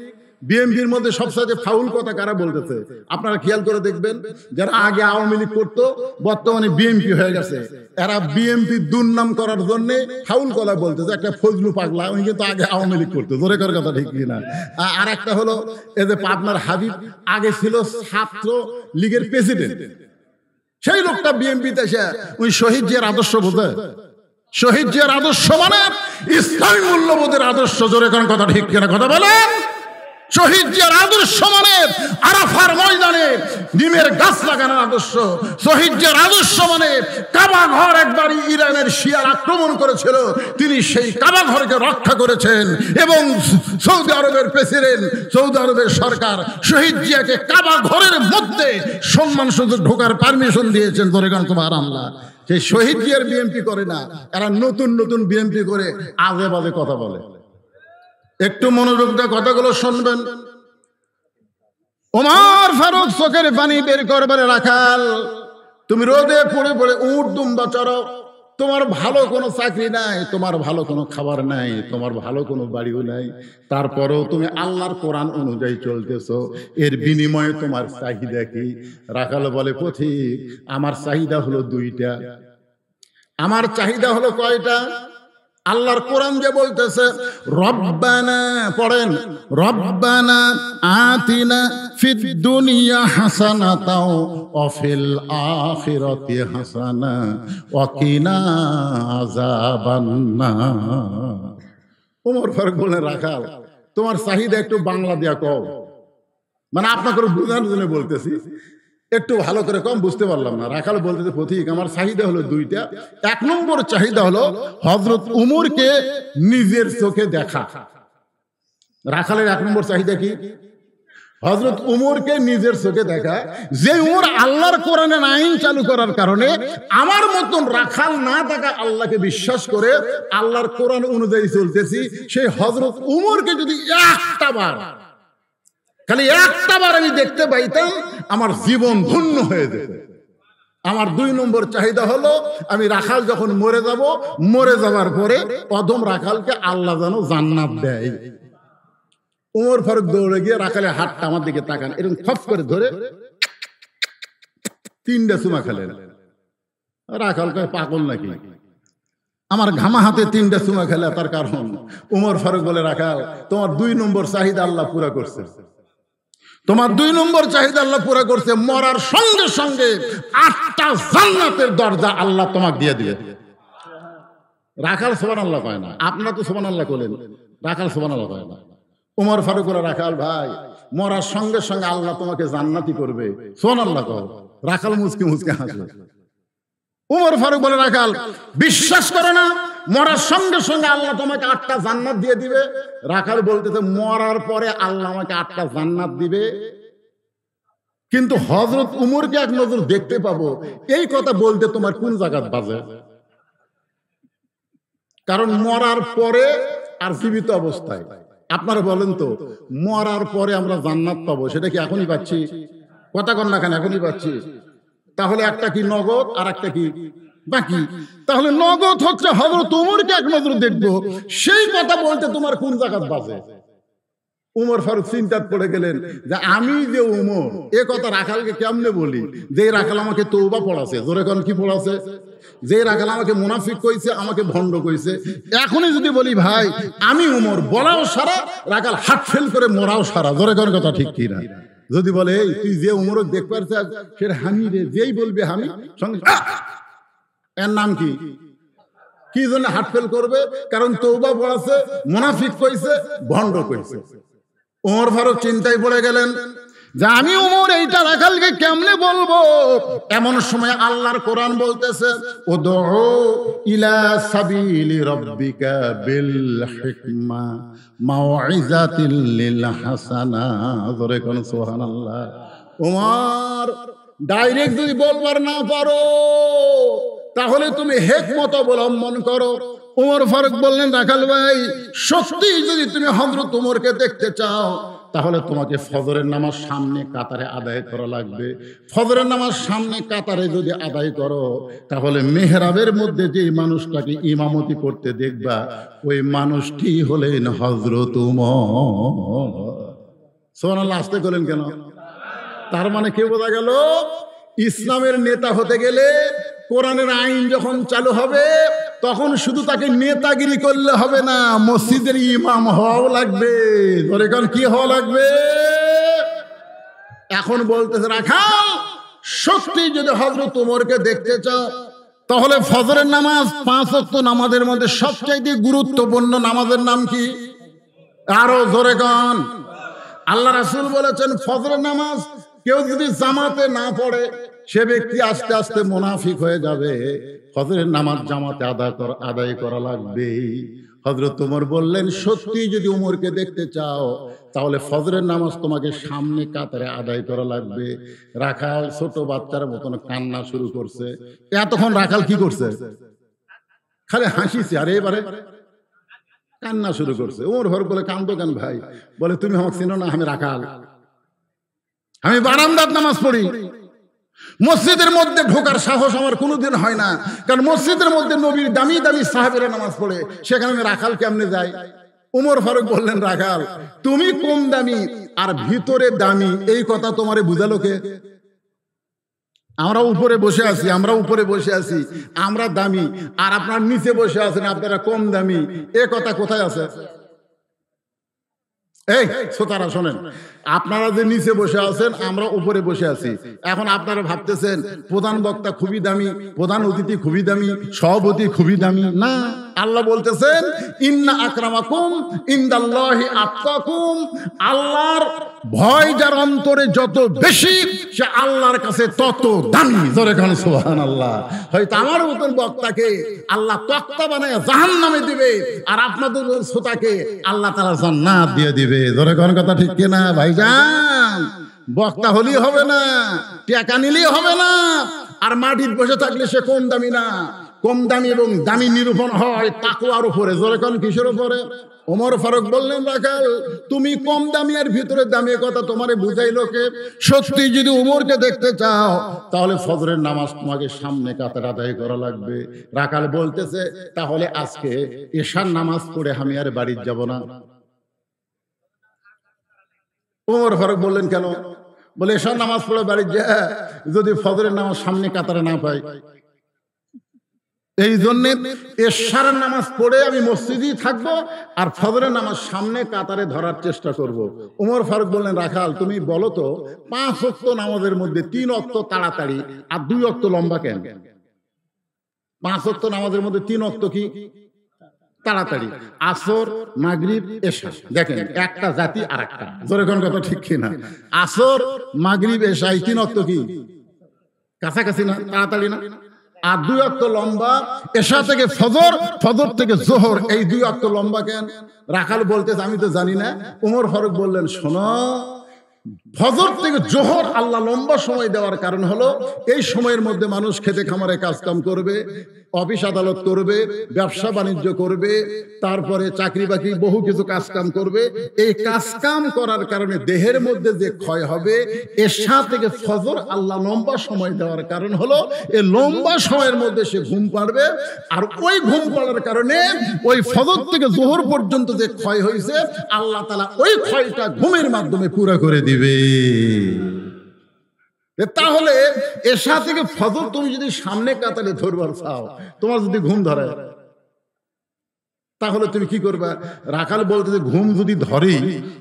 বিএনপির মধ্যে সবচেয়ে ফাউল কথা কারা বলতেছে আপনারা খেয়াল করে দেখবেন, যারা আগে আওয়ামী লীগ করতো বর্তমানে বিএনপি হয়ে গেছে, এরা বিএনপি দুর্নাম করার জন্য ফাউল কথা বলতেছে। একটা ফজলু পাগলা, উনি কিন্তু আগে আওয়ামী লীগ করতো। জোরে করার কথা ঠিক কিনা? আর একটা হলো এই যে পাবনার হাবিব, আগে ছিল ছাত্র লীগের প্রেসিডেন্ট, সেই লোকটা বিএনপিতে এসে ওই শহীদ জিয়ার আদর্শ বোঝে। শহীদ জিয়ার আদর্শ মানে ইসলামী মূল্যবোধের আদর্শ। জোরে করার কথা ঠিক কিনা? কথা বলেন। শহীদ জিয়ার আদর্শ মানে আরাফার ময়দানে নিমের গাছ লাগানোর আদর্শ। শহীদ জিয়ার আদর্শ মানে কাবা ঘর একবার ইরানের শিয়ার আক্রমণ করেছিল, তিনি সেই কাবা ঘরকে রক্ষা করেছেন, এবং সৌদি আরবের প্রেসিডেন্ট, সৌদি আরবের সরকার শহীদ জিয়াকে কাবা ঘরের মধ্যে সম্মান সুযোগ ঢোকার পারমিশন দিয়েছেন। দরেগান তোমার আল্লাহ। সেই শহীদ জিয়ার বিএনপি করে না, এরা নতুন বিএনপি করে আজে বাজে কথা বলে। একটু মনোযোগ দিয়ে কথাগুলো শুনবেন। ওমর ফারুক চোখের পানি বের করবারে, রাখাল তুমি রোদে পড়ে পড়ে উট দুম্বা চড়ো, তোমার ভালো কোনো চাকরি নাই, তোমার ভালো কোনো খাবার নাই, তোমার ভালো কোনো বাড়িও নাই, তারপরেও তুমি আল্লাহর কোরআন অনুযায়ী চলতেছো, এর বিনিময়ে তোমার চাহিদা কি? রাখাল বলে, পথিক আমার চাহিদা হলো 2টা। আমার চাহিদা হলো কয়টা? আল্লাহর কোরআন যে বলতেছে রব্বানা, পড়েন, রব্বানা আতিনা ফিদ দুনিয়া হাসানাতাও ওয়া ফিল আখিরাতি হাসানা ওয়া কিনা আযাবান্নার। ওমর ফারুক বলেন, রাখাল তোমার চাহিদা একটু বাংলা দিয়া কও, মানে আপনাকে বোঝানোর জন্য বলতেছি, একটু ভালো করে কম, বুঝতে পারলাম না। রাখাল বলতেছে, পথিক আমার চাহিদা হলো দুইটা। এক নম্বর চাহিদা হলো হযরত উমরকে নিজের চোখে দেখা। রাখালের এক নম্বর চাহিদা কি? হযরত উমরকে নিজের চোখে দেখা। যে উমর আল্লাহর কোরআনের আইন চালু করার কারণে আমার মতন রাখাল না থাকা আল্লাহকে বিশ্বাস করে আল্লাহর কোরআন অনুযায়ী চলতেছি, সেই হযরত উমরকে যদি একটা বার, খালি একটা বার আমি দেখতে পাইতাম, আমার জীবন ধন্য হয়ে যেত। আমার দুই নম্বর চাহিদা হলো আমি রাখাল যখন মরে যাব, মরে যাবার পরে অদম রাখালকে আল্লাহ যেন জান্নাত দেয়। ওমর ফারুক দৌড়ে গিয়ে রাখালের হাতটা আমার দিকে তাকান, এরকম খপ করে ধরে 3টা চুমা খেলেন। রাখাল কয় পাগল নাকি, আমার ঘামা হাতে 3টা চুমা খেলে, তার কারণ ওমর ফারুক বলে, রাখাল তোমার 2 নম্বর চাহিদা আল্লাহ পুরা করছে, তোমার 2 নম্বর চাহিদা আল্লাহ পুরা করছে। মরার সঙ্গে সঙ্গে 8টা জান্নাতের দরজা আল্লাহ তোমাকে দিয়ে দিবে। রাখাল সুবহানাল্লাহ কয় না, আপনারা তো সুবহানাল্লাহ বলেন, রাখাল সুবহানাল্লাহ কয় না। ওমর ফারুক বলে, রাখাল ভাই মরার সঙ্গে সঙ্গে আল্লাহ তোমাকে জান্নাতি করবে, সুবহানাল্লাহ কও। রাখাল মুচকি মুচকি হাসে। ওমর ফারুক বলে, রাখাল বিশ্বাস করে না মরার সঙ্গে সঙ্গে আল্লাহ তোমাকে 8টা জান্নাত দিয়ে দিবে? রাখাল বলতেছে, মরার পরে আল্লাহ আমাকে 8টা জান্নাত দিবে, কিন্তু হযরত উমরকে এক নজর দেখতে পাবো, এই কথা বলতে তোমার কোন জায়গা বাজে? কারণ মরার পরে আর জীবিত অবস্থায়, আপনারা বলেন তো, মরার পরে আমরা জান্নাত পাবো, সেটা কি এখনই পাচ্ছি? কথা কন না কেন, এখনই পাচ্ছি? তাহলে একটা কি নগদ আর একটা কি বাকি? তাহলে নগদ হচ্ছে হযরত উমরকে এক নজর দেখবো, সেই কথা বলতে তোমার কোন জায়গা বাজে? উমর ফারুক চিন্তাত পড়ে গেলেন যে আমি যে উমর, এ কথা রাখালকে কেমনে বলি? যে রাখাল আমাকে তওবা পড়াছে, জোরে কোন কি পড়াছে? যে রাখাল আমাকে মুনাফিক কইছে, আমাকে ভণ্ড কইছে, এখনই যদি বলি ভাই আমি উমর, বলাও সারা, রাখাল হাত ফেল করে মরাও সারা, জোরে কোন কথা ঠিক কি না? যদি বলে এই তুই যে উমরক দেখ পারছিস, সেটা হামি রে, যেই বলবে হামি সঙ্গে এর নাম কি? কি জন্য হাত ফেল করবে? কারণ তওবা পড়াছে, মুনাফিক কইছে, ভণ্ড কইছে। ওমর ফারুক চিন্তায় পড়ে গেলেন যে আমি উমর এইটা রাখালকে কেমনে বলবো? এমন সময় আল্লাহর কোরআন বলতেছে, উদউ ইলা সাবিলি রাব্বিকা বিল হিকমা মাউইজাতিল লিল হাসানা, জোরে কোন সুবহানাল্লাহ। উমর ডাইরেক্ট যদি বলবার না পারো, তাহলে তুমি হিকমত অবলম্বন করো। ওমর ফারুক বললেন, রাখাল ভাই সত্যি যদি তুমি হযরত উমরকে দেখতে চাও, তাহলে তোমাকে ফজরের নামাজ সামনে কাতারে আদায় করা লাগবে। ফজরের নামাজ সামনে কাতারে যদি আদায় করো, তাহলে মেহরাবের মধ্যে যে মানুষটাকে ইমামতি করতে দেখবা, ওই মানুষটি হলেন হযরত উমর। সুবহানাল্লাহ, আসতে বলেন কেন? তার মানে কি বোঝা গেল? ইসলামের নেতা হতে গেলে, কোরআনের আইন যখন চালু হবে, তখন শুধু তাকে নেতাগিরি করলে হবে না, মসজিদের ইমাম হওয়াও লাগবে। এখন কি হওয়া লাগবে? এখন বলতেছে, রাখাল সত্যি যদি হযরত উমরকে দেখতে চাও, তাহলে ফজরের নামাজ 5 ওয়াক্ত নামাজের মধ্যে সবচাইতে গুরুত্বপূর্ণ নামাজের নাম কি? আরো জোরে গান। আল্লাহ রাসূল বলেছেন, ফজরের নামাজ কেউ যদি জামাতে না পড়ে, সে ব্যক্তি আস্তে আস্তে মুনাফিক হয়ে যাবে। ফজরের নামাজ জামাতে আদায় করা লাগবে। হযরত উমর বললেন, সত্যি যদি উমরকে দেখতে চাও, তাহলে ফজরের নামাজ তোমাকে সামনে কাতারে আদায় করা লাগবে। রাখাল ছোট বাচ্চার মতন কান্না শুরু করছে। এতক্ষণ রাখাল কি করছে? খালি হাসিছে, আর এবারে কান্না শুরু করছে। উমর ফারুক বলে, কান্দো কেন ভাই? বলে, তুমি আমাকে চিনো না, আমি রাখাল, আমি বারান্দার নামাজ পড়ি। মসজিদের মধ্যে ঢোকার সাহস আমার কোনোদিন হয় না, কারণ মসজিদের মধ্যে নবীর দামি দামি সাহাবীরা নামাজ পড়ে, সেখানে আমি রাখাল কেমনে যাই? উমর ফারুক বললেন, রাখাল তুমি কম দামি আর ভিতরে দামি, এই কথা তোমারে বুঝালো কে? আমরা উপরে বসে আছি, আমরা দামি, আর আপনার নিচে বসে আছেন আপনারা কম দামি, এ কথা কোথায় আছে? এই শ্রোতারা শোনেন, আপনারা যে নিচে বসে আছেন, আমরা উপরে বসে আছি। এখন আপনারা ভাবতেছেন প্রধান বক্তা খুবই দামি, প্রধান অতিথি খুবই দামি, সভাপতি খুবই দামি। না, আল্লাহ বলতেছেন ইন্না আকরামাকুম ইনদাল্লাহি আতকাকুম, আল্লাহর ভয় যার অন্তরে যত বেশি, সে আল্লাহর কাছে তত দামি। জোরে কান সুবহানাল্লাহ। হয়তো আমার মতন বক্তাকে আল্লাহ তক্তা বানায় জাহান্নামে দিবে, আর আপনাদের শ্রোতাকে আল্লাহ তাআলা জান্নাত দিয়ে দিবে। জোরে কান কথা ঠিক কিনা ভাইজান? বক্তা হলেই হবে না, টাকা নিলেই হবে না, আর মাটির বসে থাকলে সে কম দামি না। কম দামি এবং দামি নিরূপণ হয় তাকওয়ার উপরে। জোরে কান কিসের উপরে? ওমর ফারুক বললেন, রাখাল তুমি কম দামি আর ভিতরে দামি, কথা তোমারে বুঝাইলো কে? সত্যি যদি ওমরকে দেখতে চাও তাহলে ফজরের নামাজ তোমাকে সামনে কাতার আদায় করা লাগবে। রাখাল বলতেছে, তাহলে আজকে এশার নামাজ পড়ে আমি আর বাড়ি যাব না। ওমর ফারুক বললেন, কেন? বলে এশার নামাজ পড়ে বাড়ি যা, যদি ফজরের নামাজ সামনে কাতারে না পাই, এই জন্য এশার নামাজ পড়ে আমি মসজিদেই থাকবো, আর ফজরের নামাজ সামনে কাতারে ধরার চেষ্টা করব। ওমর ফারুক বললেন, রাখাল তুমি বলো তো 5 ওয়াক্ত নামাজের মধ্যে 3 ওয়াক্ত তাড়াতাড়ি আর 2 ওয়াক্ত লম্বা কেন? 5 ওয়াক্ত নামাজের মধ্যে 3 ওয়াক্ত কি তাড়াতাড়ি? আসর, মাগরিব, এশা। দেখেন একটা জাতি আর একটা। জোরে কোন কথা ঠিক কিনা? আসর, মাগরিব, এশা, 3 ওয়াক্ত কি কাছাকাছি না, তাড়াতাড়ি না? আর 2 ওয়াক্ত লম্বা। এশা থেকে ফজর, ফজর থেকে জোহর, এই 2 ওয়াক্ত লম্বা কেন? রাখাল বলতেছে, আমি তো জানি না। ওমর ফারুক বললেন, শোনো, ফজর থেকে জোহর আল্লাহ লম্বা সময় দেওয়ার কারণ হলো এই সময়ের মধ্যে মানুষ খেতে খামারে কাজ কাম করবে, অফিস আদালত করবে, ব্যবসা বাণিজ্য করবে, তারপরে চাকরি বাকরি বহু কিছু কাজ কাম করবে। এই কাজ কাম করার কারণে দেহের মধ্যে যে ক্ষয় হবে, এশা থেকে ফজর আল্লাহ লম্বা সময় দেওয়ার কারণ হলো এই লম্বা সময়ের মধ্যে সে ঘুম পাড়বে, আর ওই ঘুম পাড়ার কারণে ওই ফজর থেকে জোহর পর্যন্ত যে ক্ষয় হয়েছে, আল্লাহ তাআলা ওই ক্ষয়টা ঘুমের মাধ্যমে পুরো করে দিবে। তাহলে এশা থেকে ফজর তুমি যদি সামনে কাতারে ধরবার চাও, তোমার যদি ঘুম ধরে, তাহলে তুমি কি করবা? রাখাল বলতে, যে ঘুম যদি ধরি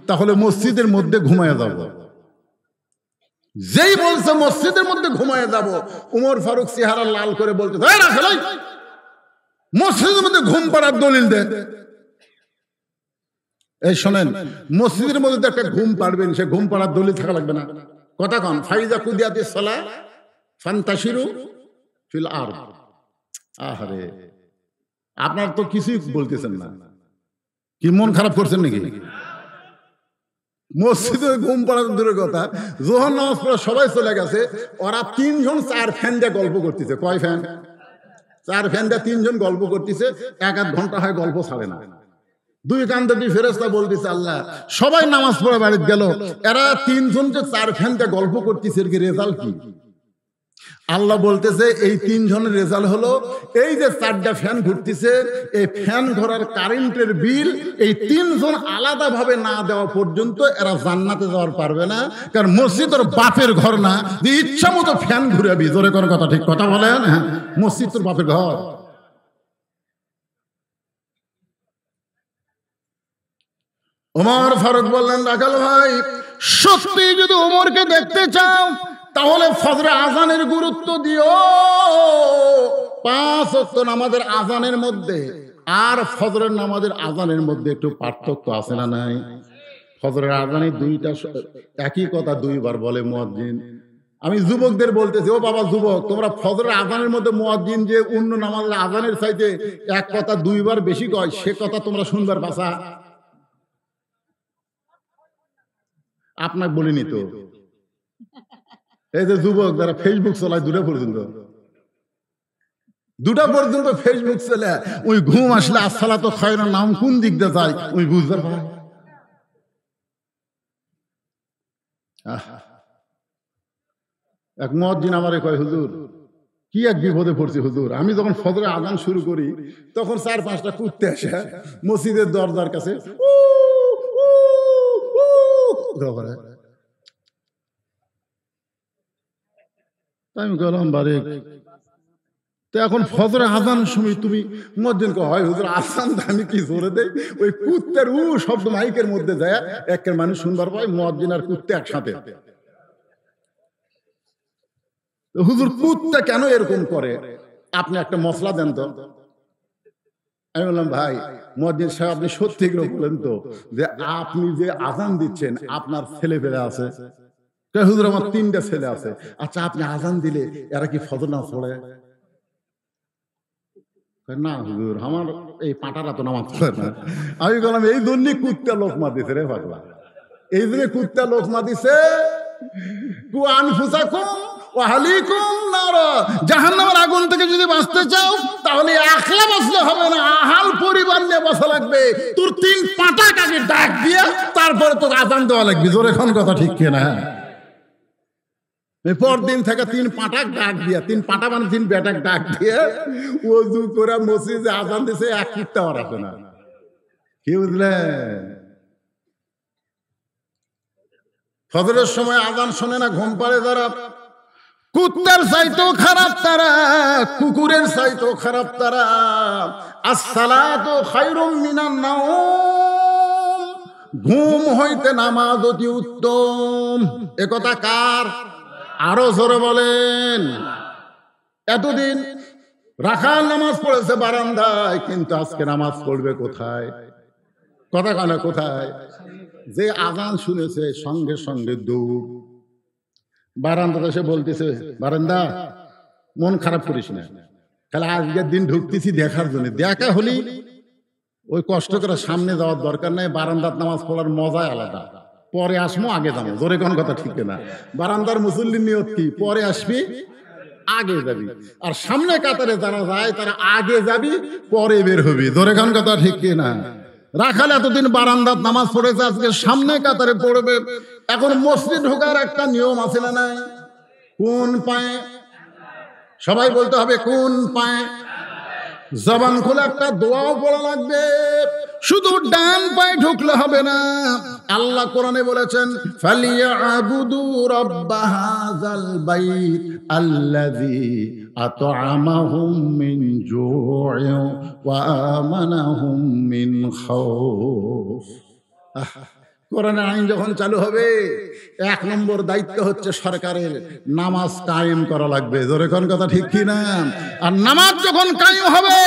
তাহলে মসজিদের মধ্যে ঘুমায় যাব। যেই বলছে মসজিদের মধ্যে ঘুমায় যাব, ওমর ফারুক চেহারা লাল করে বলতে, রাখাল মসজিদের মধ্যে ঘুম পাড়ার দলিল দে। এই শোনেন, মসজিদের মধ্যে একটা ঘুম পাড়বেন, সে ঘুম পাড়ার দলিল থাকা লাগবে না। কথা কন, ফাইজা কুদিয়াতিস সালাহ ফান্তাশিরু ফিল আরদ। আহারে, আপনার তো কিছুই বলতেছেন না, কি মন খারাপ করছেন নাকি? মসজিদে ঘুম পাড়ার দূরের কথা, জোহর নামাজ পড়া সবাই চলে গেছে, ওরা 3 জন 4 ফ্যান দিয়ে গল্প করতেছে। কয় ফ্যান? 4 ফ্যান দিয়ে 3 জন গল্প করতেছে। 1-1 ঘন্টা হয় গল্প ছাড়ে না। 2 কান্দে 2 ফেরেশতা বলতেছে, আল্লাহ সবাই নামাজ পড়ে বাড়িতে গেল, এরা 3 জন যে 4 ফ্যান দিয়ে গল্প করতেছে, এর কি রেজাল্ট কি? আল্লাহ বলতেছে, এই 3 জনের রেজাল্ট হলো এই যে 4টা ফ্যান ঘুরতেছে, এই ফ্যান ঘোরার কারেন্টের বিল এই 3 জন আলাদা ভাবে না দেওয়া পর্যন্ত এরা জান্নাতে যাওয়ার পারবে না। কারণ মসজিদ তোর বাপের ঘর না যে ইচ্ছা মতো ফ্যান ঘুরাবি। জোরে কোন কথা ঠিক কথা বলেন? হ্যাঁ, মসজিদ তোর বাপের ঘর। ওমর ফারুক বললেন, রাখাল ভাই, সত্যি যদি ওমরকে দেখতে চাও তাহলে ফজরে আজানের গুরুত্ব দিও। 5 ওয়াক্ত নামাজের আজানের মধ্যে আর ফজরের নামাজের আজানের মধ্যে একটু পার্থক্য আছে না নাই? ফজরের আজানে 2টা একই কথা 2 বার বলে মুয়াজ্জিন। আমি যুবকদের বলতেছি, ও বাবা যুবক, তোমরা ফজরের আজানের মধ্যে মুয়াজ্জিন যে অন্য নামাজের আজানের চাইতে এক কথা 2 বার বেশি কয়, সে কথা তোমরা শুনবার পাছা? আপনাকে বলিনি তো। এই যে যুবক যারা ফেসবুক চালায় 2টা পর্যন্ত ফেসবুক চলে, ওই ঘুম আসলে আসসালাতু খায়রুন নাম কোন দিক দিয়ে যায় ওই বুঝবার পারে। এক মুয়াজ্জিন আমারে কয়, হুজুর কি এক বিপদে পড়ছি হুজুর, আমি যখন ফজরে আজান শুরু করি তখন 4-5টা কুত্তে আসে মসজিদের দরজার কাছে আমি গেলাম বারে। তো এখন ফজরে আজানের সময় তুমি মুয়াজ্জিনকে হয় হুজুর আজান আমি কি জোরে দেই, ওই কুত্তার শব্দ মাইকের মধ্যে যায়, একের মানুষ শুনবার পায় মুয়াজ্জিন আর কুত্তা একসাথে। হুজুর কুত্তা কেন এরকম করে, আপনি একটা মশলা দেন তো। আমি বললাম ভাই মুয়াজ্জিন সাহেব আপনি সত্যি করে বলেন তো যে আপনি যে আজান দিচ্ছেন আপনার ছেলে পেলে আছে? হুজুর আমার 3টা ছেলে আছে। আচ্ছা আপনি আজান দিলে এরা কি ফজর নামাজ পড়ে? না হুজুর আমার এই পাটারা তো নামাজ পড়ে না। আমি বললাম এই জন্যই কুত্তা লোকমা দিছে রে পাগলা, এই জন্য কুত্তা লোকমা দিছে। কু আনফুসাকুম ওয়া আহলিকুম নার, জাহান্নামের আগুন থেকে যদি বাঁচতে চাও তাহলে একলা বাঁচলে হবে না, আহাল পরিবার নিয়ে বাঁচা লাগবে। তোর 3 পাটা কাকে ডাক দিয়া তারপরে তোর আজান দেওয়া লাগবে। জোরে এখন কথা ঠিক কিনা? পরদিন থেকে 3 পাটা ডাক দিয়া, 3 পাটা মানে 3 বেটাক ডাক দিয়ে ওযু করে মসজিদে আজান দিছে, এক কুত্তা আর আসে না। কি বুঝলেন? ফজরের সময় আজান শোনে না, ঘুম পাড়ে যারা, কুত্তার চাইতেও খারাপ তারা, কুকুরের চাইতেও খারাপ তারা। আসসালাতু খায়রুম মিনান নাওম, ঘুম হইতে নামাজ অতি উত্তম। একথা কার? আরো জোরে বলেন। এতদিন রাখাল নামাজ পড়েছে বারান্দায়, কিন্তু আজকে নামাজ পড়বে কোথায়? কথা কানা কোথায়? যে আজান শুনেছে সঙ্গে সঙ্গে দৌড়। বারান্দাতে এসে বলতেছে বারান্দা মন খারাপ করিস না, তাহলে আজকের দিন ঢুকতেছি দেখার জন্য, দেখা হলি ওই কষ্ট করে সামনে যাওয়ার দরকার নাই, বারান্দার নামাজ পড়ার মজাই আলাদা। পরে আসবো আগে যাবো, জোরে কোন কথা ঠিক না? বারান্দার মুসল্লির নিয়ত কি? পরে আসবি আগে যাবি। আর সামনে কাতারে যারা যায় তারা আগে যাবি পরে বের হবি, জোরে কোন কথা ঠিক না? রাখাল এতদিন বারান্দার নামাজ পড়েছে, আজকে সামনে কাতারে পড়বে। এখন মসজিদ ঢোকার একটা নিয়ম আছে না নাই? কোন পায়ে? সবাই বলতে হবে কোন পায়ে। জবান খোলা একটা দোয়াও পড়া লাগবে, শুধু ডান পায়ে ঢুকলে হবে না। আল্লাহ কোরআনে বলেছেন ফালিয়াবুদু রাব্ব হাযাল বাইত আল্লাযী আত'আমাহুম মিন জু'ইন ওয়া আমানাহুম মিন খাউফ। কোরআনের আইন যখন চালু হবে, 1 নম্বর দায়িত্ব হচ্ছে সরকারের নামাজ কায়েম করা লাগবে, জোরে কোন কথা ঠিক কি না? আর নামাজ যখন কায়েম হবে,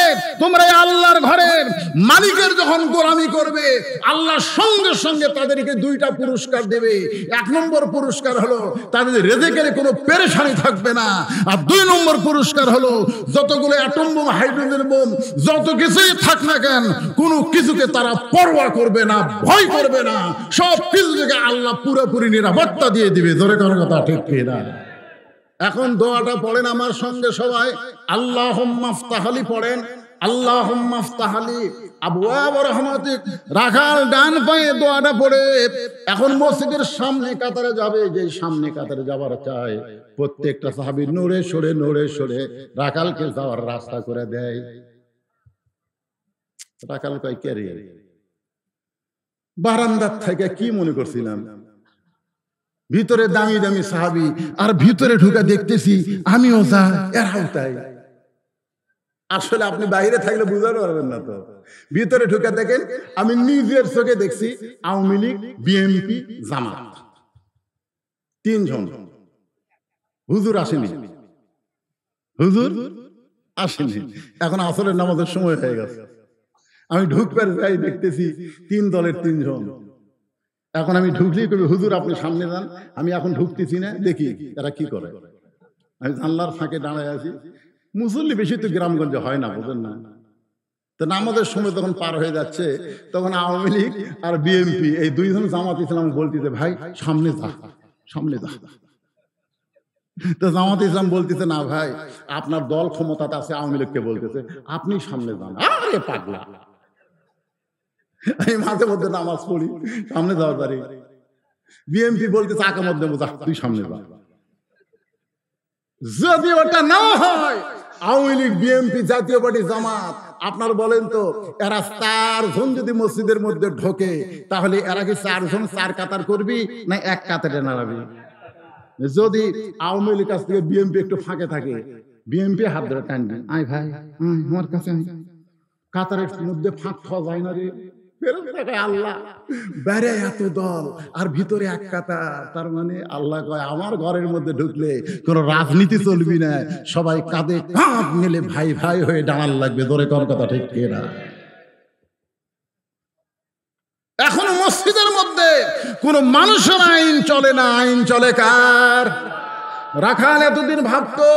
তোমরা আল্লাহর ঘরের মালিকের যখন গোলামি করবে, আল্লাহ সঙ্গে সঙ্গে তাদেরকে 2টা পুরস্কার দেবে। 1 নম্বর পুরস্কার হলো তাদের রিজিকের কোনো পেরেশানি থাকবে না। আর 2 নম্বর পুরস্কার হলো যতগুলো অ্যাটম বোম, হাইড্রোজেন বোম, যত কিছুই থাক না কেন, কোনো কিছুকে তারা পরোয়া করবে না, ভয় করবে না, সব কিছু থেকে আল্লাহ পুরোপুরি নিরাপত্তা দিয়ে দিবে, জোরে কোন কথা ঠিক কি না? এখন দোয়াটা পড়েন আমার সঙ্গে সবাই, আল্লাহুম্মা ইফতাহলি পড়েন, আল্লাহুম্মা ইফতাহলি আবওয়াব রাহমাতিক। রাখাল ডান পায়ে দোয়াটা পড়ে এখন মসজিদের সামনে কাতারে যাবে। যে সামনে কাতারে যাবার চায়, প্রত্যেকটা সাহাবী নড়ে সরে রাখালকে যাওয়ার রাস্তা করে দেয়। রাখাল কয় কে রে? বারান্দার থেকে কি মনে করছিলাম ভিতরে দামি দামি সাহাবী, আর ভিতরে ঢুকে দেখতেছি আমিও যা এরাও তাই। আসলে আপনি বাইরে থাকলে বুঝতে পারবেন না, তো ভিতরে ঢুকে দেখেন আমি নিজের চোখে দেখছি আওয়ামী লীগ, বিএনপি, জামাত 3 জন। হুজুর আসেনি, হুজুর আসেনি। এখন আসরের নামাজের সময় হয়ে গেছে, আমি ঢুকবার যাই দেখতেছি 3 দলের 3 জন। এখন আমি ঢুকলেই কবি হুজুর আপনি সামনে যান, আমি এখন ঢুকতেছি না, দেখি এরা কি করে। আমি জানলার ফাঁকে দাঁড়ায় আছি। মুসল্লি বেশি তো গ্রামগঞ্জে হয় না, বুঝেন না? তো নামাজের সময় তখন পার হয়ে যাচ্ছে, তখন আওয়ামী লীগ আর বিএনপি এই 2 জন জামাত ইসলাম বলতেছে ভাই সামনে যা, সামনে যা। তো জামাত ইসলাম বলতেছে না ভাই আপনার দল ক্ষমতাতে আছে, আওয়ামী লীগকে বলতেছে আপনি সামনে যান। আরে পাগলা, আমি মাঝে মধ্যে নামাজ পড়ি, সামনে যাওয়ার পারি। বিএনপি বলতেছে আকামত দেবো, যা তুই সামনে যা। যদি ওটা না হয়, আওয়ামী লীগ, বিএনপি, জাতীয় পার্টি, জামাত, আপনার বলেন তো এরা 4 জন যদি মসজিদের মধ্যে ঢোকে, তাহলে এরা কি 4 জন 4 কাতার করবি না 1 কাতারে দাঁড়াবি? যদি আওয়ামী লীগ কাছ থেকে বিএনপি একটু ফাঁকে থাকে, বিএনপি হাত ধরে টানবে, আয় ভাই আমার কাছে কাতারের মধ্যে ফাঁক খাওয়া যায় না রে। আল্লাহ বাইরে এত দল আর ভিতরে এক কাতার, তার মানে আল্লাহ কয় আমার ঘরের মধ্যে ঢুকলে কোন রাজনীতি চলবি না, সবাই কাঁধে কাঁধ মিলে ভাই ভাই হয়ে দাঁড়ান লাগবে। ধরে কোন কথা ঠিক কিনা? এখন মসজিদের মধ্যে কোন মানুষের আইন চলে না, আইন চলে কার? রাখাল এতদিন ভাবতো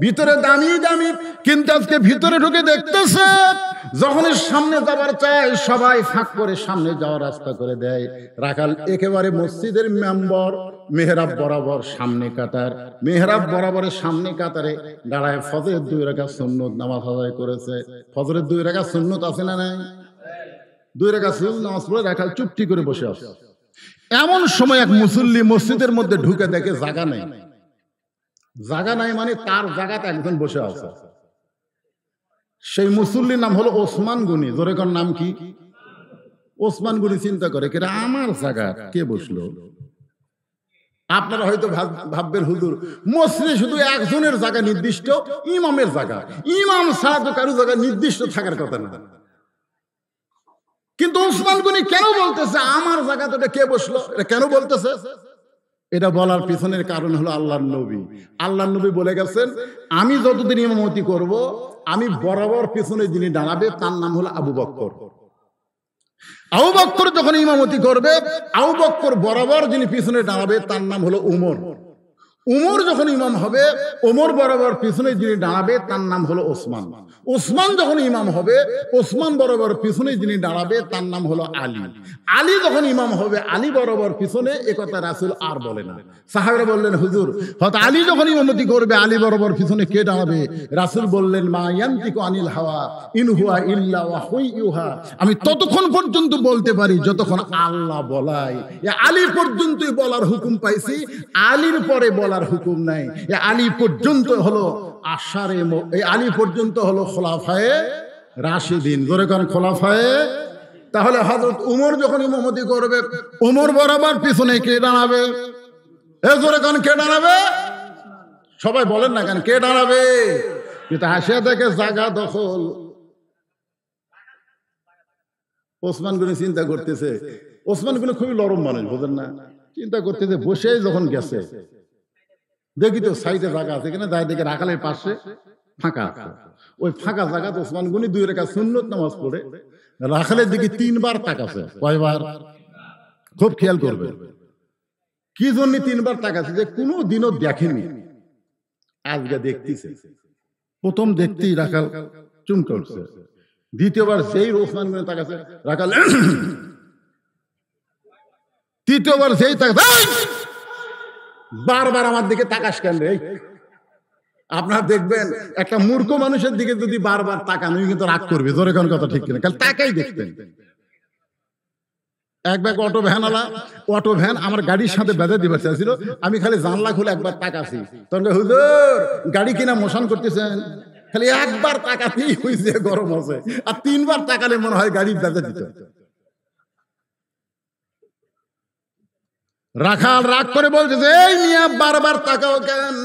ভিতরে দামি দামি, কিন্তু আজকে ভিতরে ঢুকে দেখতেছে যখনই সামনে যাবার চায় সবাই ফাঁক করে সামনে যাওয়ার রাস্তা করে দেয়। রাখাল একেবারে মসজিদের মেম্বার, মেহরাব বরাবর সামনে কাতার, মেহরাব বরাবরের সামনে কাতারে দাঁড়ায় ফজরের 2 রাকাত সুন্নত নামাজ আদায় করেছে। ফজরের 2 রাকাত সুন্নত আছে না নাই? 2 রাকাত সুন্নত নামাজ পড়ে রাখাল চুপটি করে বসে আছে। এমন সময় এক মুসল্লি মসজিদের মধ্যে ঢুকে দেখে জায়গা নেই। জায়গা নাই মানে তার জায়গাতে একজন বসে আছে। সেই মুসল্লির নাম হলো ওসমান গনি। জোরে কোন নাম কি? ওসমান গনি চিন্তা করে কেরা আমার জায়গা কে বসলো। আপনারা হয়তো ভাববেন হুজুর মসজিদে শুধু একজনের জায়গা নির্দিষ্ট, ইমামের জায়গা, ইমাম ছাড়া তো কারো জায়গা নির্দিষ্ট থাকার কথা না। কিন্তু ওসমান গনি কেন বলতেছে আমার জায়গা তো কে বসলো, এটা কেন বলতেছে? এটা বলার পিছনের কারণ হলো আল্লাহর নবী। আল্লাহর নবী বলে গেছেন আমি যতদিন ইমামতি করব, আমি বরাবর পিছনে যিনি দাঁড়াবে তার নাম হলো আবু বকর। আবু বকর যখন ইমামতি করবে, আবু বকর বরাবর যিনি পিছনে দাঁড়াবে তার নাম হলো উমর। উমর যখন ইমাম হবে, উমর বরাবর পিছনে যিনি দাঁড়াবে তার নাম হলো ওসমান। ওসমান যখন ইমাম হবে, ওসমান বরাবর পিছনে যিনি দাঁড়াবে তার নাম হলো আলী। আলী যখন ইমাম হবে, আলী বরাবর পিছনে, একথা রাসূল আর বলে না। সাহাবারা বললেন হুজুর হয়তো আলী যখন ইমামতি করবে, আলী বরাবর পিছনে কে দাঁড়াবে? রাসূল বললেন মা ইয়ান্তিকু আনিল হাওয়া ইন হুয়া ইল্লা ওয়াহয়ুহা, আমি ততক্ষণ পর্যন্ত বলতে পারি যতক্ষণ আল্লাহ বলায়। আলী পর্যন্তই বলার হুকুম পাইছি, আলীর পরে বলার হুকুম নাই। আলী পর্যন্ত হলো আশারে, এই আলী পর্যন্ত হলো খোলাফায়ে রাশিদিন। জোরে কোন খোলাফায়ে। তাহলে হযরত উমর যখন ইমামতি করবে, উমর বরাবর পিছনে কে দাঁড়াবে? জোরে কোন কে দাঁড়াবে? সবাই বলেন না কেন কে দাঁড়াবে? কিন্তু হাসিয়া দেখে জায়গা দখল। ওসমান গনি চিন্তা করতেছে, ওসমান গনি খুবই নরম মানুষ, বোঝেন না, চিন্তা করতেছে বসে যখন গেছে দেখি তো সাইডে জায়গা আছে কিনা, যাই দেখে রাখালের পাশে ফাঁকা আছে। ওই ফাঁকা জায়গাতে ওসমান গনি 2 রাকাত সুন্নত নামাজ পড়ে রাখালের দিকে 3 বার তাকাছে। কয়বার? খুব খেয়াল করবে কি জন্য 3 বার তাকাছে, যে কোনো দিনও দেখেনি, আজকে দেখতেছে। প্রথম দেখতেই রাখাল চুমকে উঠছে, দ্বিতীয়বার সেই ওসমান গনি তাকাছে রাখাল, তৃতীয়বার সেই তাকাছে, বারবার আমার দিকে তাকাস কেন রে? আপনারা দেখবেন একটা মূর্খ মানুষের দিকে যদি বারবার তাকান উনি কিন্তু রাগ করবে। জোরে কোন কথা ঠিক কিনা? খালি তাকাই দেখতেন। এক ব্যাগ অটো ভ্যান আলা, অটো ভ্যান আমার গাড়ির সাথে বেঁধে দিবে চাইছিল, আমি খালি জানলা খুলে একবার তাকাছি, তখন হুজুর গাড়ি কিনা মোশন করতেছেন, খালি একবার তাকাতেই হইছে গরম আছে, আর 3 বার তাকালে মনে হয় গাড়ি বেঁধে দিত। রাখাল রাগ করে বলতেছে এই মিয়া বারবার তাকাও কেন?